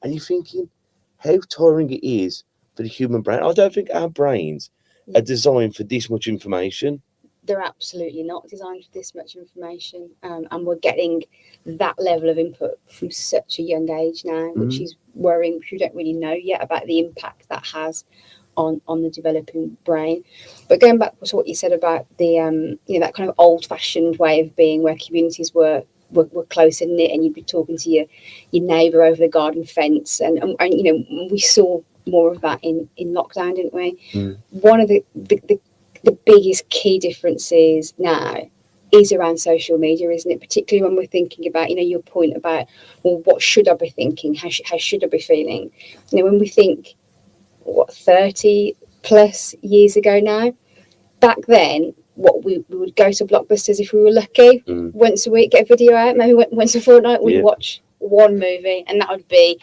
And you're thinking how tiring it is for the human brain. I don't think our brains are designed for this much information. They're absolutely not designed for this much information. And we're getting that level of input from such a young age now, which is worrying, because we don't really know yet about the impact that has on the developing brain. But going back to what you said about the that kind of old-fashioned way of being, where communities were closer knit and you'd be talking to your neighbour over the garden fence, and we saw more of that in lockdown, didn't we? One of the biggest key differences now is around social media, isn't it? Particularly when we're thinking about, your point about, well, what should I be thinking? How should I be feeling? When we think, 30 plus years ago now, back then, we would go to Blockbusters if we were lucky, once a week, get a video out, maybe once a fortnight, we'd watch one movie, and that would be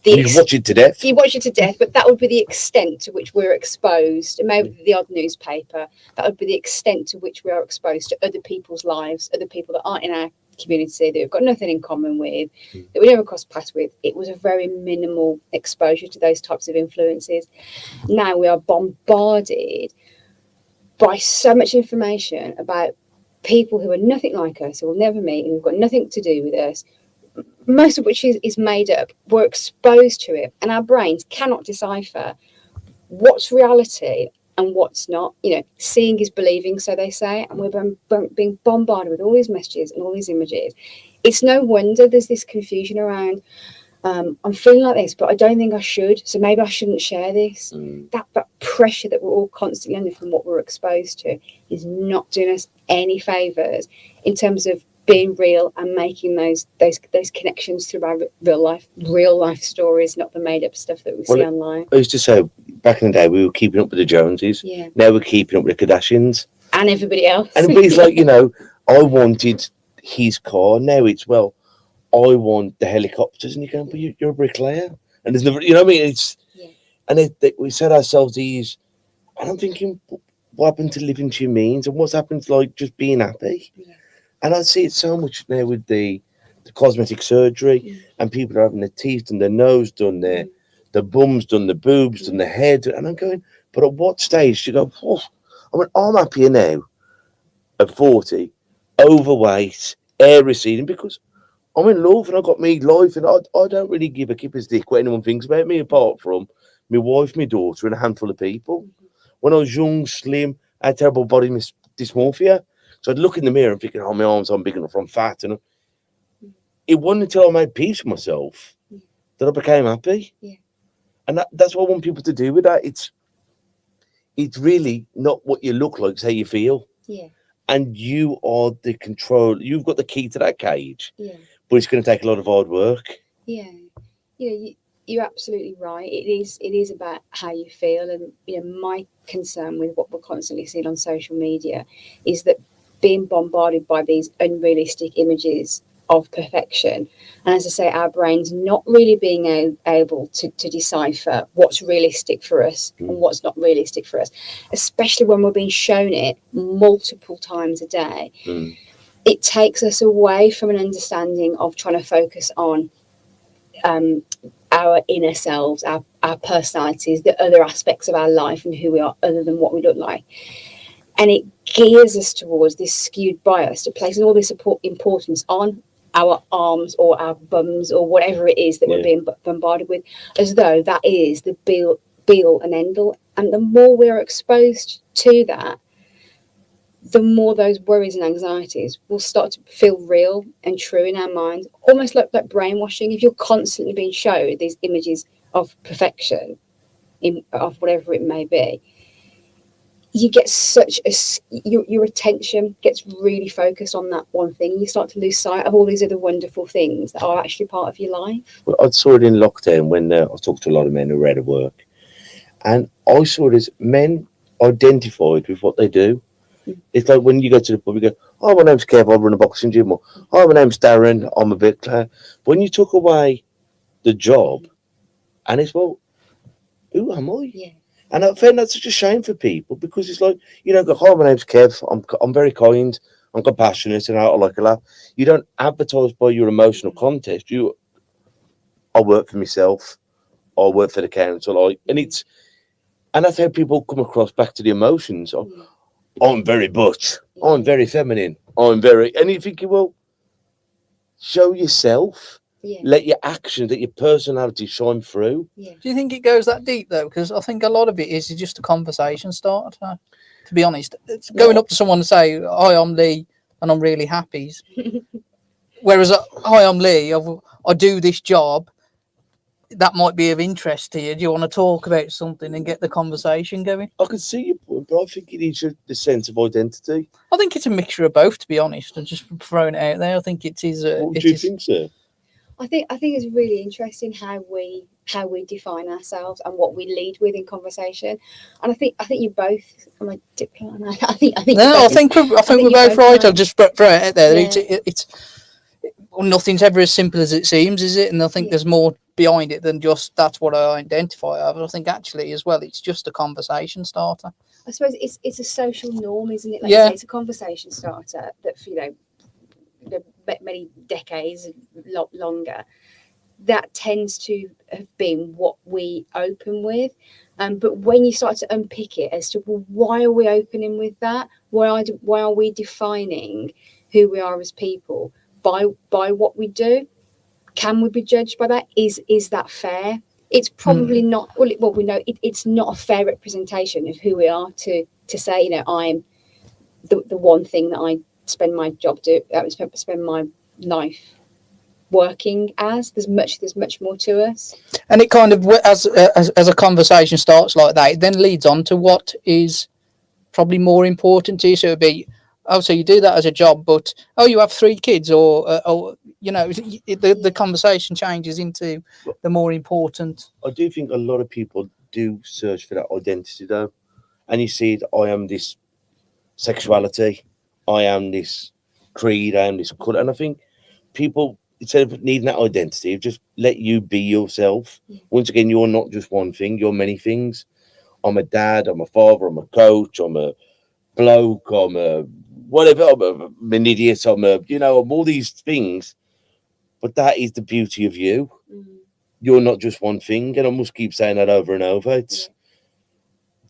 you watch it to death. You watch it to death, but that would be the extent to which we're exposed. And maybe the odd newspaper, that would be the extent to which we are exposed to other people's lives, other people that aren't in our community, that we've got nothing in common with, that we never cross paths with. It was a very minimal exposure to those types of influences. Now we are bombarded by so much information about people who are nothing like us, who will never meet, and who've got nothing to do with us, most of which is made up. We're exposed to it, and our brains cannot decipher what's reality and what's not. Seeing is believing, so they say, and we're being bombarded with all these messages and all these images. It's no wonder there's this confusion around, I'm feeling like this, but I don't think I should, so maybe I shouldn't share this. That pressure that we're all constantly under from what we're exposed to is not doing us any favours in terms of being real and making those connections through our real life stories, not the made up stuff that we see online. I used to say back in the day we were keeping up with the Joneses. Yeah. Now we're keeping up with the Kardashians and everybody else. And everybody's like, I wanted his car. Now it's, well, I want the helicopters, and you go, but you're a bricklayer, and there's never, what I mean? It's and we set ourselves these, and I'm thinking, what happened to living to your means, and what's happened to like just being happy? Yeah. And I see it so much now with the cosmetic surgery, and people are having their teeth done, their nose done, their bums done, the boobs done, the head, and I'm going, but at what stage do you go, oh, I'm happier now at 40, overweight, hair receding, because I'm in love and I've got me life, and I don't really give a kipper's dick what anyone thinks about me, apart from my wife, my daughter, and a handful of people. When I was young, slim, I had terrible body dysmorphia. So I'd look in the mirror and thinking, oh, my arms aren't big enough, I'm fat. And it wasn't until I made peace with myself that I became happy. Yeah. And that's what I want people to do with that. It's really not what you look like, it's how you feel. Yeah. And you are the control. You've got the key to that cage. Yeah. But it's going to take a lot of hard work. Yeah. You're absolutely right. It is about how you feel. And, my concern with what we're constantly seeing on social media is that being bombarded by these unrealistic images of perfection. And as I say, our brain's not really being able to decipher what's realistic for us and what's not realistic for us, especially when we're being shown it multiple times a day. It takes us away from an understanding of trying to focus on our inner selves, our personalities, the other aspects of our life and who we are other than what we look like. And it gears us towards this skewed bias to placing all this importance on our arms or our bums or whatever it is that we're being bombarded with, as though that is the be all and end all. And the more we're exposed to that, the more those worries and anxieties will start to feel real and true in our minds, almost like brainwashing. If you're constantly being shown these images of perfection, of whatever it may be, you get your attention gets really focused on that one thing. You start to lose sight of all these other wonderful things that are actually part of your life. Well, I saw it in lockdown when I talked to a lot of men who were out of work, and I saw it as men identified with what they do. It's like when you go to the pub, you go, "Oh, my name's Kev, I run a boxing gym," or "Oh, my name's Darren, I'm a bit." When you took away the job, and it's, well, who am I? Yeah. And I found that's such a shame for people, because it's like, you don't go, "Oh, my name's Kev, I'm very kind, I'm compassionate, and I like a laugh." You don't advertise by your emotional context. I work for myself, I work for the council, and that's how people come across back to the emotions of, "I'm very butch, I'm very feminine, and you're thinking, well, show yourself. Yeah. Let your actions, let your personality shine through. Yeah. Do you think it goes that deep though? Because I think a lot of it is just a conversation starter. To be honest, it's going up to someone and say, "Hi, I'm Lee, and I'm really happy." Whereas, "Hi, I'm Lee, I do this job." That might be of interest to you. Do you want to talk about something and get the conversation going? I can see your point, but I think it needs the sense of identity. I think it's a mixture of both, to be honest, and just throwing it out there. I think it is. What do you think, sir? I think it's really interesting how we define ourselves and what we lead with in conversation. And I think you both. I'm a diplomat. I think. No, I think we're both right. I'll just throw it out there. Yeah. It's nothing's ever as simple as it seems, is it? And I think there's more behind it than just that's what I identify as. I think actually as well, it's just a conversation starter. I suppose it's a social norm, isn't it? Like Yeah. you say, it's a conversation starter that for many decades, longer, that tends to have been what we open with. But when you start to unpick it as to, well, why are we opening with that? Why are we defining who we are as people by what we do? Can we be judged by that? Is that fair? It's probably not. Well, we know it's not a fair representation of who we are to say, I'm the one thing that I spend my spend my life working as. There's much more to us. And it kind of, as a conversation starts like that, it then leads on to what is probably more important to you. So it'd be, "Oh, so you do that as a job, but you have 3 kids," or the conversation changes into the more important. I do think a lot of people do search for that identity, though, and you see it, I am this sexuality, I am this creed, I am this colour, and I think people, instead of needing that identity, just let you be yourself. Once again, you're not just one thing, you're many things. I'm a dad, I'm a father, I'm a coach, I'm a bloke, I'm a whatever, I'm an idiot, I'm all these things. But that is the beauty of you. You're not just one thing, and I must keep saying that over and over.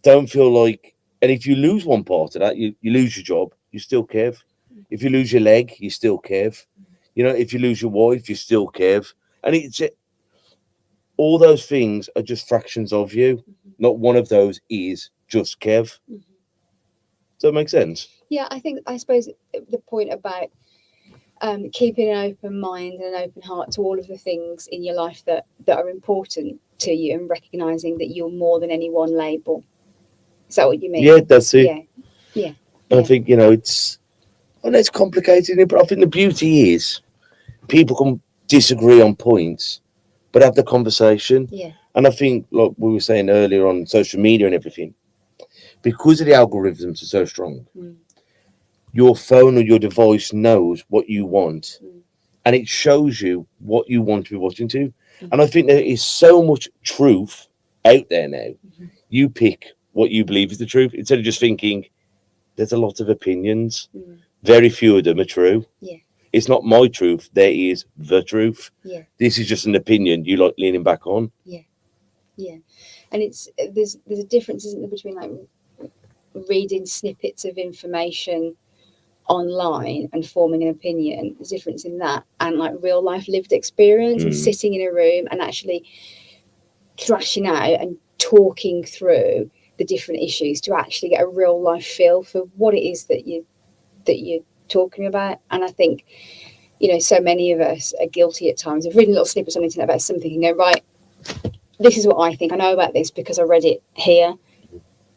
Don't feel like, and if you lose one part of that, you lose your job, you still Kev. If you lose your leg, you still Kev. If you lose your wife, you still Kev. And it's all those things are just fractions of you. Not one of those is just Kev. Does that make sense? Yeah, I suppose the point about keeping an open mind and an open heart to all of the things in your life that are important to you, and recognizing that you're more than any one label. Is that what you mean? Yeah, that's it. Yeah. And I think, it's complicated, but I think the beauty is people can disagree on points, but have the conversation. Yeah. And I think, like we were saying earlier on social media and everything, because of the algorithms are so strong, your phone or your device knows what you want, and it shows you what you want to be watching to. And I think there is so much truth out there now. You pick what you believe is the truth instead of just thinking there's a lot of opinions. Very few of them are true. Yeah. It's not my truth. There is the truth. Yeah. This is just an opinion you like leaning back on. Yeah. And there's a difference, isn't there, between like reading snippets of information online and forming an opinion. There's a difference in that and like real life lived experience and sitting in a room and actually thrashing out and talking through the different issues to actually get a real life feel for what it is that you're talking about. And I think, you know, so many of us are guilty at times of reading little snippets on the internet about something and go, right, this is what I think. I know about this because I read it here.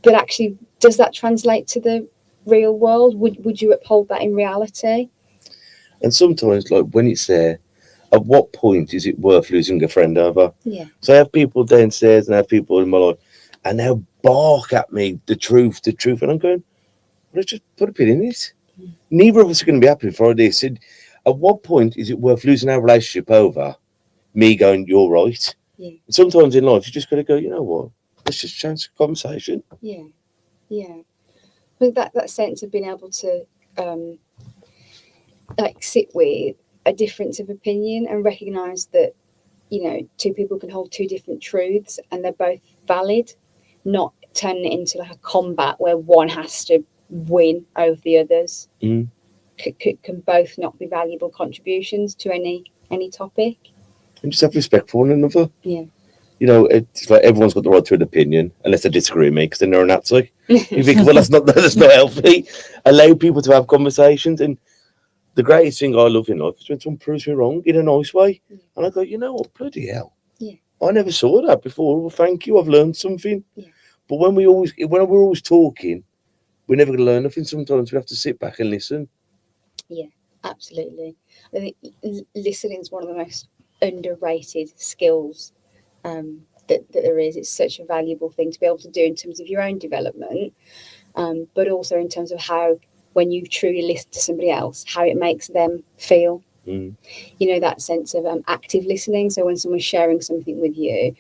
But actually, does that translate to the real world? Would you uphold that in reality? And sometimes, like when it's there, at what point is it worth losing a friend over? Yeah. So I have people downstairs and I have people in my life, and they'll bark at me the truth, and I'm going, let's just put a pin in it. Neither of us are going to be happy for this. And at what point is it worth losing our relationship over me going, you're right? Yeah. Sometimes in life, you just got to go, you know what? Let's just change the conversation. Yeah. But that sense of being able to like sit with a difference of opinion and recognise that, you know, two people can hold two different truths and they're both valid, not turning it into like a combat where one has to win over the others. Can both not be valuable contributions to any topic. And just have respect for one another. Yeah. You know, it's like everyone's got the right to an opinion, unless they disagree with me, because then they're a Nazi. You think, well, that's not healthy. Allow people to have conversations. And the greatest thing I love in life is when someone proves me wrong in a nice way. And I go, you know what, bloody hell. Yeah. I never saw that before. Well, thank you, I've learned something. Yeah. But when we're always talking, we're never going to learn nothing. Sometimes we have to sit back and listen. Yeah, absolutely. I think listening is one of the most underrated skills that there is. It's such a valuable thing to be able to do in terms of your own development, but also in terms of how, when you truly listen to somebody else, how it makes them feel. You know, that sense of active listening. So when someone's sharing something with you,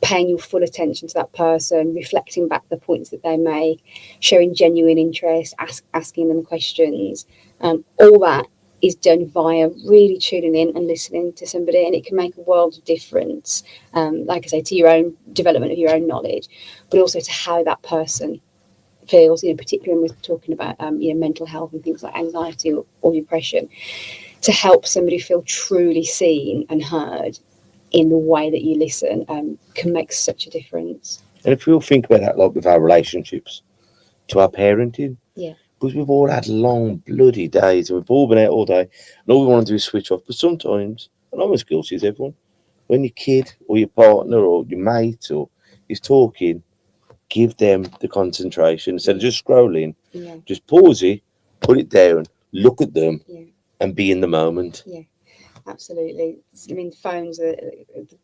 paying your full attention to that person, reflecting back the points that they make, showing genuine interest, asking them questions, all that is done via really tuning in and listening to somebody, and it can make a world of difference, like I say, to your own development of your own knowledge, but also to how that person feels, you know, particularly when we're talking about you know, mental health and things like anxiety or depression, to help somebody feel truly seen and heard in the way that you listen can make such a difference. And if we all think about that, like with our relationships to our parenting, because we've all had long bloody days and we've all been out all day and all we want to do is switch off. But sometimes, and I'm as guilty as everyone, when your kid or your partner or your mate or is talking, give them the concentration instead of just scrolling. Just pause it, put it down, look at them and be in the moment. Absolutely. I mean, phones are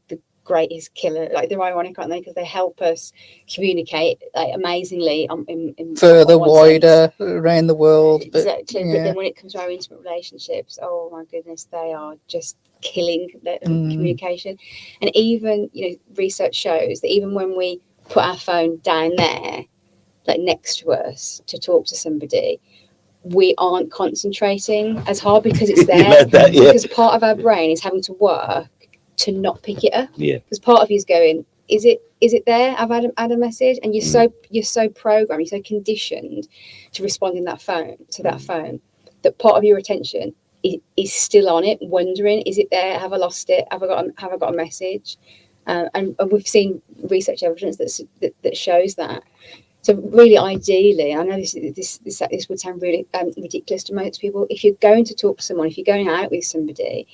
the greatest killer. Like, they're ironic, aren't they? Because they help us communicate like amazingly in further, wider, around the world. Exactly. But then when it comes to our intimate relationships, oh my goodness, they are just killing the communication. And even, you know, research shows that even when we put our phone down there, like next to us, to talk to somebody, we aren't concentrating as hard because it's there. Because part of our brain is having to work to not pick it up. Because part of you is going, is it there? I've had a message, and you're so programmed, you're so conditioned to respond in that phone that part of your attention is still on it, wondering, is it there? Have I lost it? Have I got a message? And we've seen research evidence that shows that. So really, ideally, I know this would sound really ridiculous to most people. If you're going to talk to someone, if you're going out with somebody,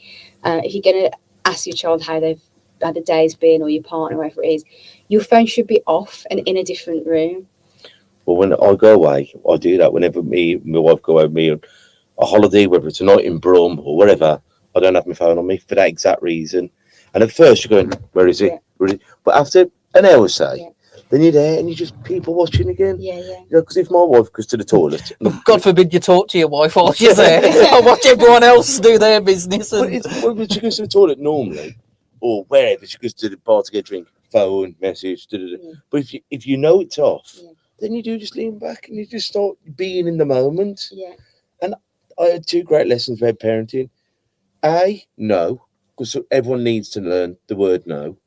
if you're going to ask your child how the day's been, or your partner, whoever it is, your phone should be off and in a different room. Well, when I go away, I do that. Whenever me and my wife go out on a holiday, whether it's a night in Brum or whatever, I don't have my phone on me for that exact reason. And at first you're going, where is it? But after an hour, say, then you're there and you're just people watching again. Yeah. You know, because if my wife goes to the toilet, God forbid you talk to your wife while she's there. I watch everyone else do their business. but And when she goes to the toilet normally, or wherever she goes to the bar to get a drink, phone, message, Yeah. but if you know it's off, Yeah. then you do just lean back and you just start being in the moment. Yeah. I had 2 great lessons about parenting. No, because everyone needs to learn the word no,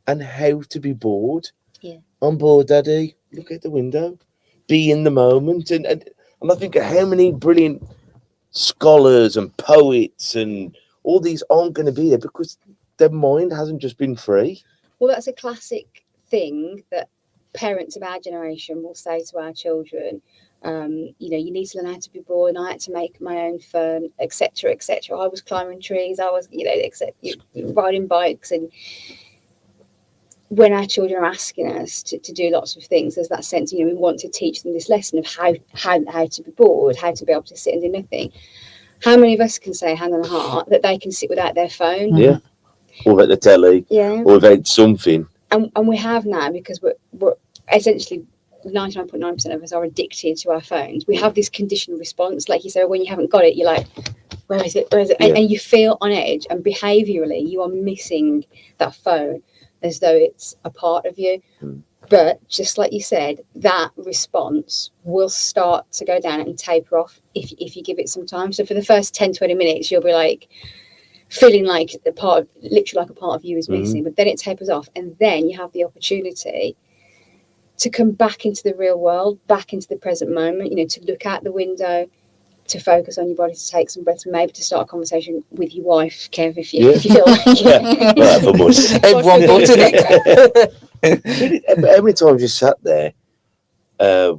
and how to be bored. Yeah. I'm bored, Daddy. Look out the window. Be in the moment. And I think how many brilliant scholars and poets and all these aren't going to be there because their mind hasn't just been free. Well, that's a classic thing that parents of our generation will say to our children. You know, you need to learn how to be bored, and I had to make my own fun, etc., etc. I was climbing trees, I was, riding bikes, and when our children are asking us to do lots of things, there's that sense, we want to teach them this lesson of how to be bored, how to be able to sit and do nothing. How many of us can say hand on heart that they can sit without their phone? Yeah. Or without the telly. Yeah. Or without something. And we have now, because we're essentially 99.9% of us are addicted to our phones. We have this conditioned response, like you said, when you haven't got it, you're like, where is it? Yeah. And you feel on edge, and behaviourally you are missing that phone as though it's a part of you. But just like you said, that response will start to go down and taper off if you give it some time. So for the first 10-20 minutes you'll be like feeling like literally like a part of you is missing, but then it tapers off, and then you have the opportunity to come back into the real world, back into the present moment, to look out the window, to focus on your body, to take some breaths, and maybe to start a conversation with your wife, Kev, if you feel like it. Well, that's a must. everyone button it. How many times you sat there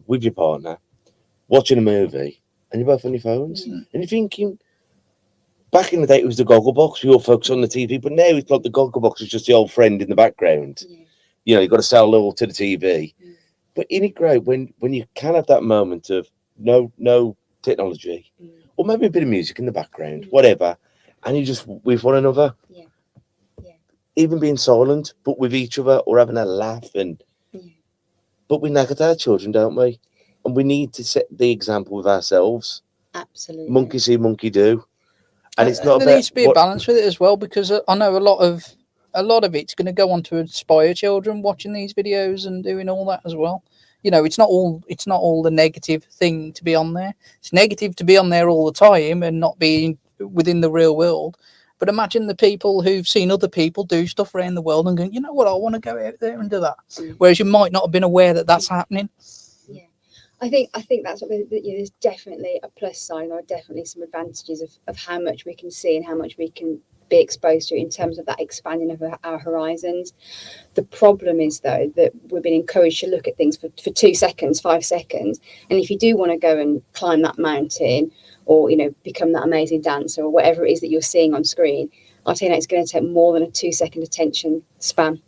with your partner watching a movie and you're both on your phones and you're thinking, back in the day it was the goggle box, we all focus on the TV, but now it's like the goggle box is just the old friend in the background. You've got to sell all to the TV. But isn't it great when you can have that moment of no technology, or maybe a bit of music in the background, whatever, and you just with one another, even being silent, but with each other, or having a laugh, but we nag at our children, don't we? And we need to set the example with ourselves. Absolutely. Monkey see, monkey do, and it's not. There needs to be a balance with it as well, because I know a lot of it's going to go on to inspire children watching these videos and doing all that as well. It's not all the negative thing to be on there. It's negative to be on there all the time and not being within the real world. But imagine the people who've seen other people do stuff around the world and going, you know what, I want to go out there and do that. Whereas you might not have been aware that that's happening. Yeah, I think that's what there's definitely a plus side, or definitely some advantages of how much we can see and how much we can be exposed to in terms of that expanding of our horizons. The problem is, though, that we've been encouraged to look at things for 2 seconds, 5 seconds, and if you do want to go and climb that mountain, or become that amazing dancer, or whatever it is that you're seeing on screen, I'll tell you, it's going to take more than a 2-second attention span.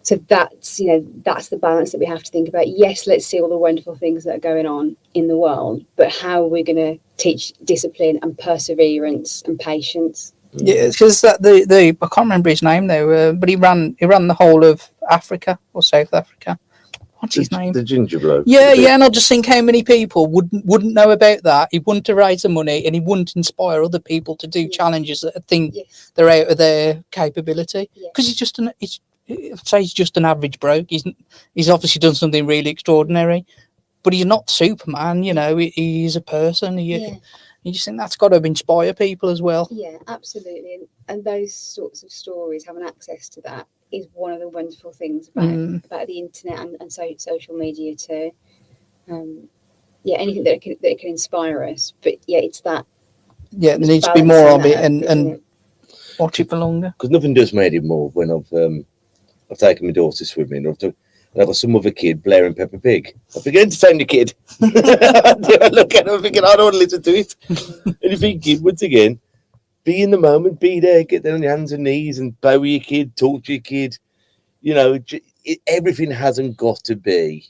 So that's the balance that we have to think about. Yes, let's see all the wonderful things that are going on in the world, but how are we going to teach discipline and perseverance and patience? Yeah, because that the I can't remember his name though, but he ran the whole of Africa or South Africa. What's his name? The ginger bloke. Yeah, and I just think how many people wouldn't know about that. He wouldn't raise the money, and he wouldn't inspire other people to do challenges that think they're out of their capability. Because he's just he's just an average bloke. He's obviously done something really extraordinary, but he's not Superman. He's a person. You just think that's got to inspire people as well. Yeah, absolutely. And those sorts of stories, having access to that, is one of the wonderful things about the internet and social media too. Anything that can inspire us. But it's that. Yeah, there needs to be more of it and watch it for longer. Because nothing does me any more when I've taken my daughter swimming, and I've got some other kid blaring Peppa Pig. I forget to entertain the kid. I look at him thinking, I don't want to listen to it. And you're thinking, once again, be in the moment, be there, get down on your hands and knees and bow with your kid, talk to your kid. Everything hasn't got to be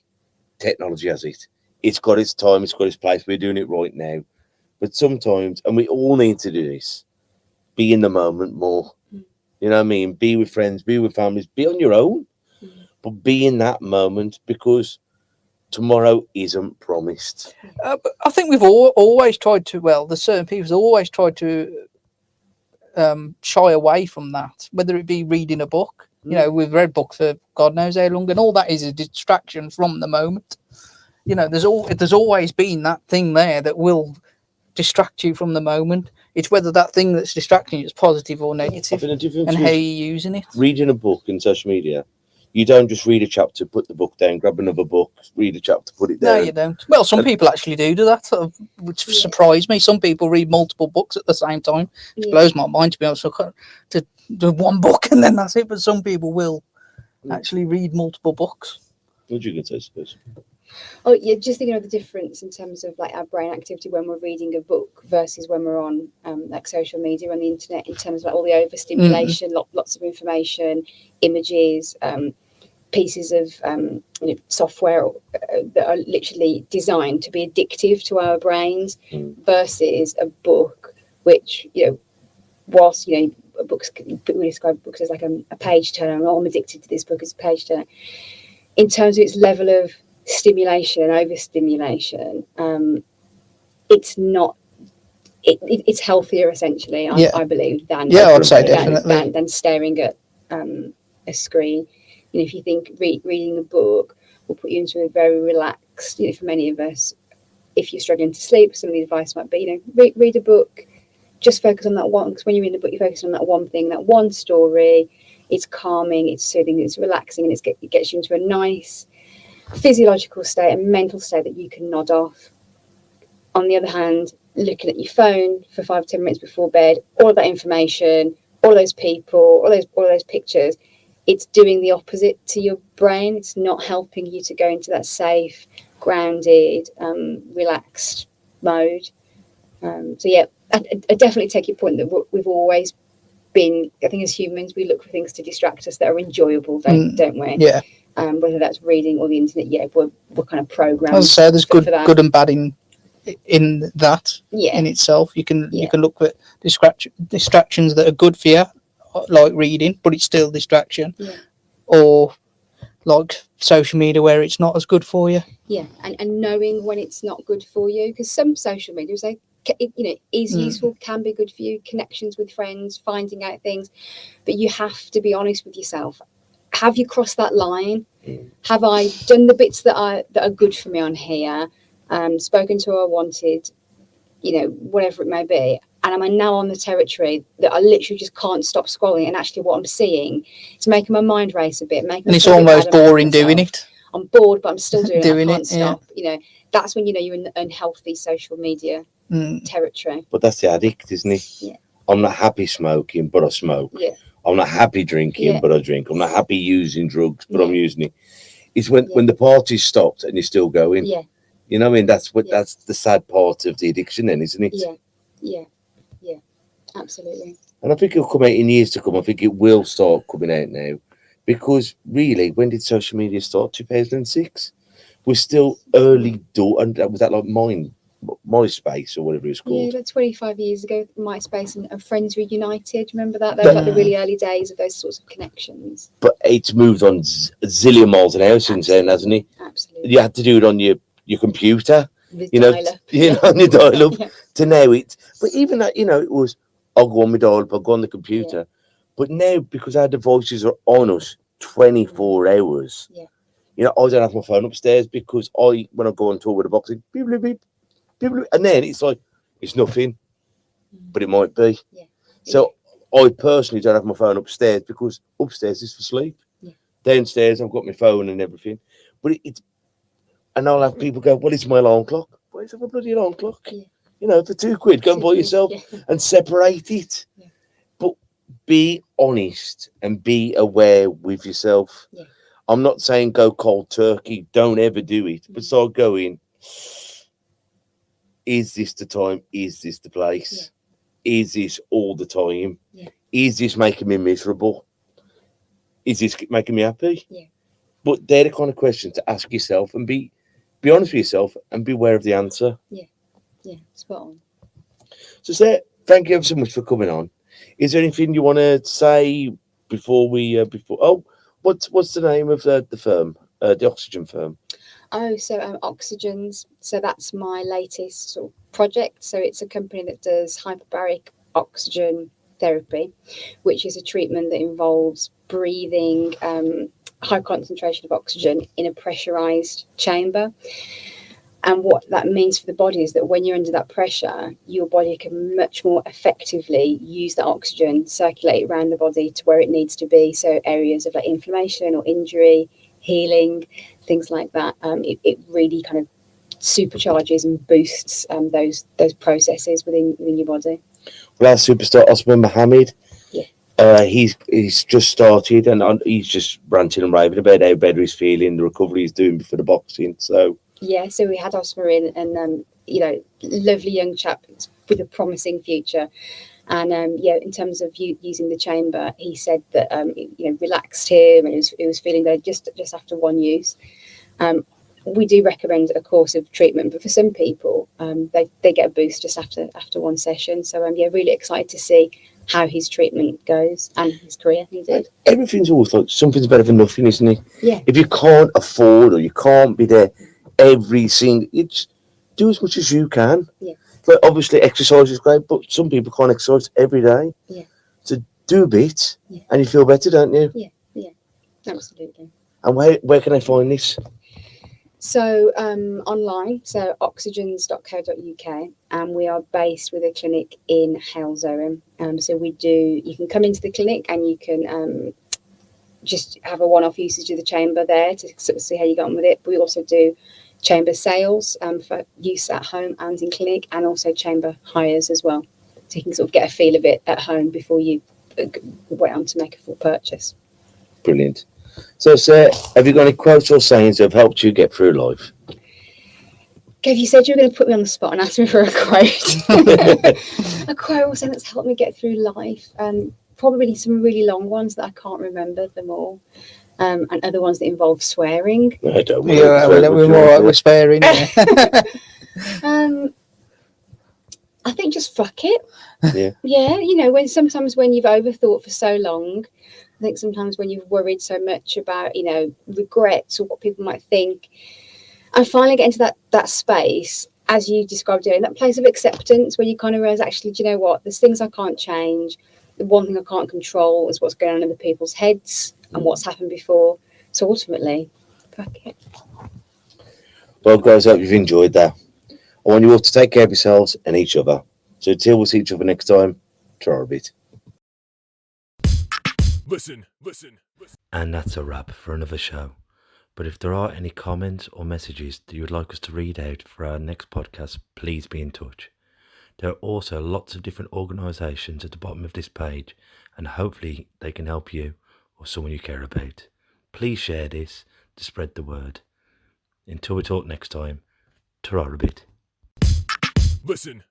technology, has it? It's got its time, it's got its place. We're doing it right now. But sometimes, and we all need to do this, be in the moment more. You know what I mean? Be with friends, be with families, be on your own. but be in that moment, because tomorrow isn't promised. But I think we've always tried to. Well, there's certain people's always tried to shy away from that, whether it be reading a book. You know, we've read books for God knows how long, and all that is a distraction from the moment. You know, there's always been that thing there that will distract you from the moment. It's whether that thing that's distracting you is positive or negative, and how you're using it. Reading a book in social media, you don't just read a chapter, put the book down, grab another book, read a chapter, put it down. No, you don't. Well, some people actually do that, which surprised me. Some people read multiple books at the same time. It blows my mind, to be honest. To do one book and then that's it. But some people will actually read multiple books. What do you can say, suppose? Oh, yeah, just thinking of the difference in terms of like our brain activity when we're reading a book versus when we're on like social media on the internet, in terms of like all the overstimulation, lots of information, images, pieces of software that are literally designed to be addictive to our brains, versus a book, which, whilst, we describe books as like a page turner. I'm addicted to this book as a page turner. In terms of its level of stimulation and overstimulation, it's not. It's healthier, essentially. I believe than I'd say definitely than staring at a screen. If you think reading a book will put you into a very relaxed. For many of us, if you're struggling to sleep, some of the advice might be, read a book. Just focus on that one, because when you're in a book, you focus on that one thing, that one story. It's calming, it's soothing, it's relaxing, and it gets you into a nice physiological state and mental state that you can nod off. On the other hand, looking at your phone for 5-10 minutes before bed, all of that information, all those people, all those pictures, it's doing the opposite to your brain. It's not helping you to go into that safe, grounded, relaxed mode. I definitely take your point that we've always been, I think as humans, we look for things to distract us that are enjoyable, don't we? Yeah. Whether that's reading or the internet, we're kind of programmed. As I say, there's good and bad in that in itself. You can look at distractions that are good for you, like reading, but it's still distraction. Yeah. Or like social media where it's not as good for you. Yeah, and knowing when it's not good for you, because some social media is useful, can be good for you, connections with friends, finding out things, but you have to be honest with yourself. Have you crossed that line? Have I done the bits that are good for me on here, spoken to who I wanted, whatever it may be, and am I now on the territory that I literally just can't stop scrolling, and actually what I'm seeing is making my mind race a bit, and it's almost boring doing it. I'm bored, but I'm still doing it. I can't it, stop. That's when you're in the unhealthy social media territory. But that's the addict, isn't it? Yeah. I'm not happy smoking, but I smoke. Yeah. I'm not happy drinking, but I drink. I'm not happy using drugs, but I'm using it. It's when the party's stopped and you're still going. Yeah. You know what I mean? That's the sad part of the addiction, then, isn't it? Yeah. Absolutely. And I think it'll come out in years to come. I think it will start coming out now, because really, when did social media start? 2006. We're still early door, and was that like MySpace or whatever it's called? Yeah, about 25 years ago, MySpace and Friends Reunited. Remember that? They were like the really early days of those sorts of connections. But it's moved on a zillion miles an hour since then, hasn't it? Absolutely. You had to do it on your computer, The dial-up. On your dial-up. To now but even that, it was, I'll go on my dial-up, I'll go on the computer. Yeah. But now, because our devices are on us 24 hours, I don't have my phone upstairs, because when I go on tour with a boxing, beep, beep, beep, beep, beep, and then it's like, it's nothing, but it might be. Yeah. So I personally don't have my phone upstairs, because upstairs is for sleep. Yeah. Downstairs, I've got my phone and everything. But and I'll have people go, well, it's my alarm clock. Well, it's a bloody alarm clock. Yeah. For £2, go and buy yourself and separate it. Yeah. But be honest and be aware with yourself. Yeah. I'm not saying go cold turkey. Don't ever do it. But start going, is this the time? Is this the place? Yeah. Is this all the time? Yeah. Is this making me miserable? Is this making me happy? Yeah. But they're the kind of questions to ask yourself, and be honest with yourself and be aware of the answer. Yeah. Yeah, spot on. So, Sarah, thank you ever so much for coming on. Is there anything you want to say before we What's the name of the firm, the oxygen firm? Oh, so Oxygens. So that's my latest sort of project. So it's a company that does Hyperbaric Oxygen Therapy, which is a treatment that involves breathing high concentration of oxygen in a pressurized chamber. And what that means for the body is that when you're under that pressure, your body can much more effectively use that oxygen, circulate around the body to where it needs to be. So areas of like inflammation or injury, healing, things like that. It really kind of supercharges and boosts those processes within your body. Well, our superstar Osman Mohammed, he's just started and he's just ranting and raving about how better he's feeling, the recovery he's doing for the boxing. So so we had Osman in, and lovely young chap with a promising future. And in terms of using the chamber, he said that relaxed him, and it was feeling good just after one use. We do recommend a course of treatment, but for some people, they get a boost just after one session. So really excited to see how his treatment goes and his career. Indeed, everything's always like something's better than nothing, isn't it? Yeah. If you can't afford or you can't be there every single, it's do as much as you can. Yeah. Like obviously exercise is great, but some people can't exercise every day. Yeah. So do a bit, and you feel better, don't you? Yeah, absolutely. And where can I find this? So online, so oxygens.co.uk, and we are based with a clinic in Halesowen. So you can come into the clinic and you can just have a one-off usage of the chamber there to sort of see how you get on with it. But we also do chamber sales for use at home and in clinic, and also chamber hires as well. So you can sort of get a feel of it at home before you went on to make a full purchase. Brilliant. So, sir, have you got any quotes or sayings that have helped you get through life? Kev, you said you were going to put me on the spot and ask me for a quote. A quote or saying that's helped me get through life. Probably some really long ones that I can't remember them all. And other ones that involve swearing. I don't know. Yeah, we're more like we're sparing. Yeah. I think just fuck it. Yeah. Yeah, when you've overthought for so long, I think sometimes when you've worried so much about, regrets or what people might think, and finally get into that space, as you described doing, that place of acceptance where you kind of realize, actually, do you know what? There's things I can't change. The one thing I can't control is what's going on in other people's heads and what's happened before. So ultimately, fuck it. Well, guys, I hope you've enjoyed that. I want you all to take care of yourselves and each other. So until we'll see each other next time, try a bit. Listen. And that's a wrap for another show. But if there are any comments or messages that you would like us to read out for our next podcast, please be in touch. There are also lots of different organisations at the bottom of this page, and hopefully they can help you or someone you care about. Please share this to spread the word. Until we talk next time, ta-ra a bit. Listen.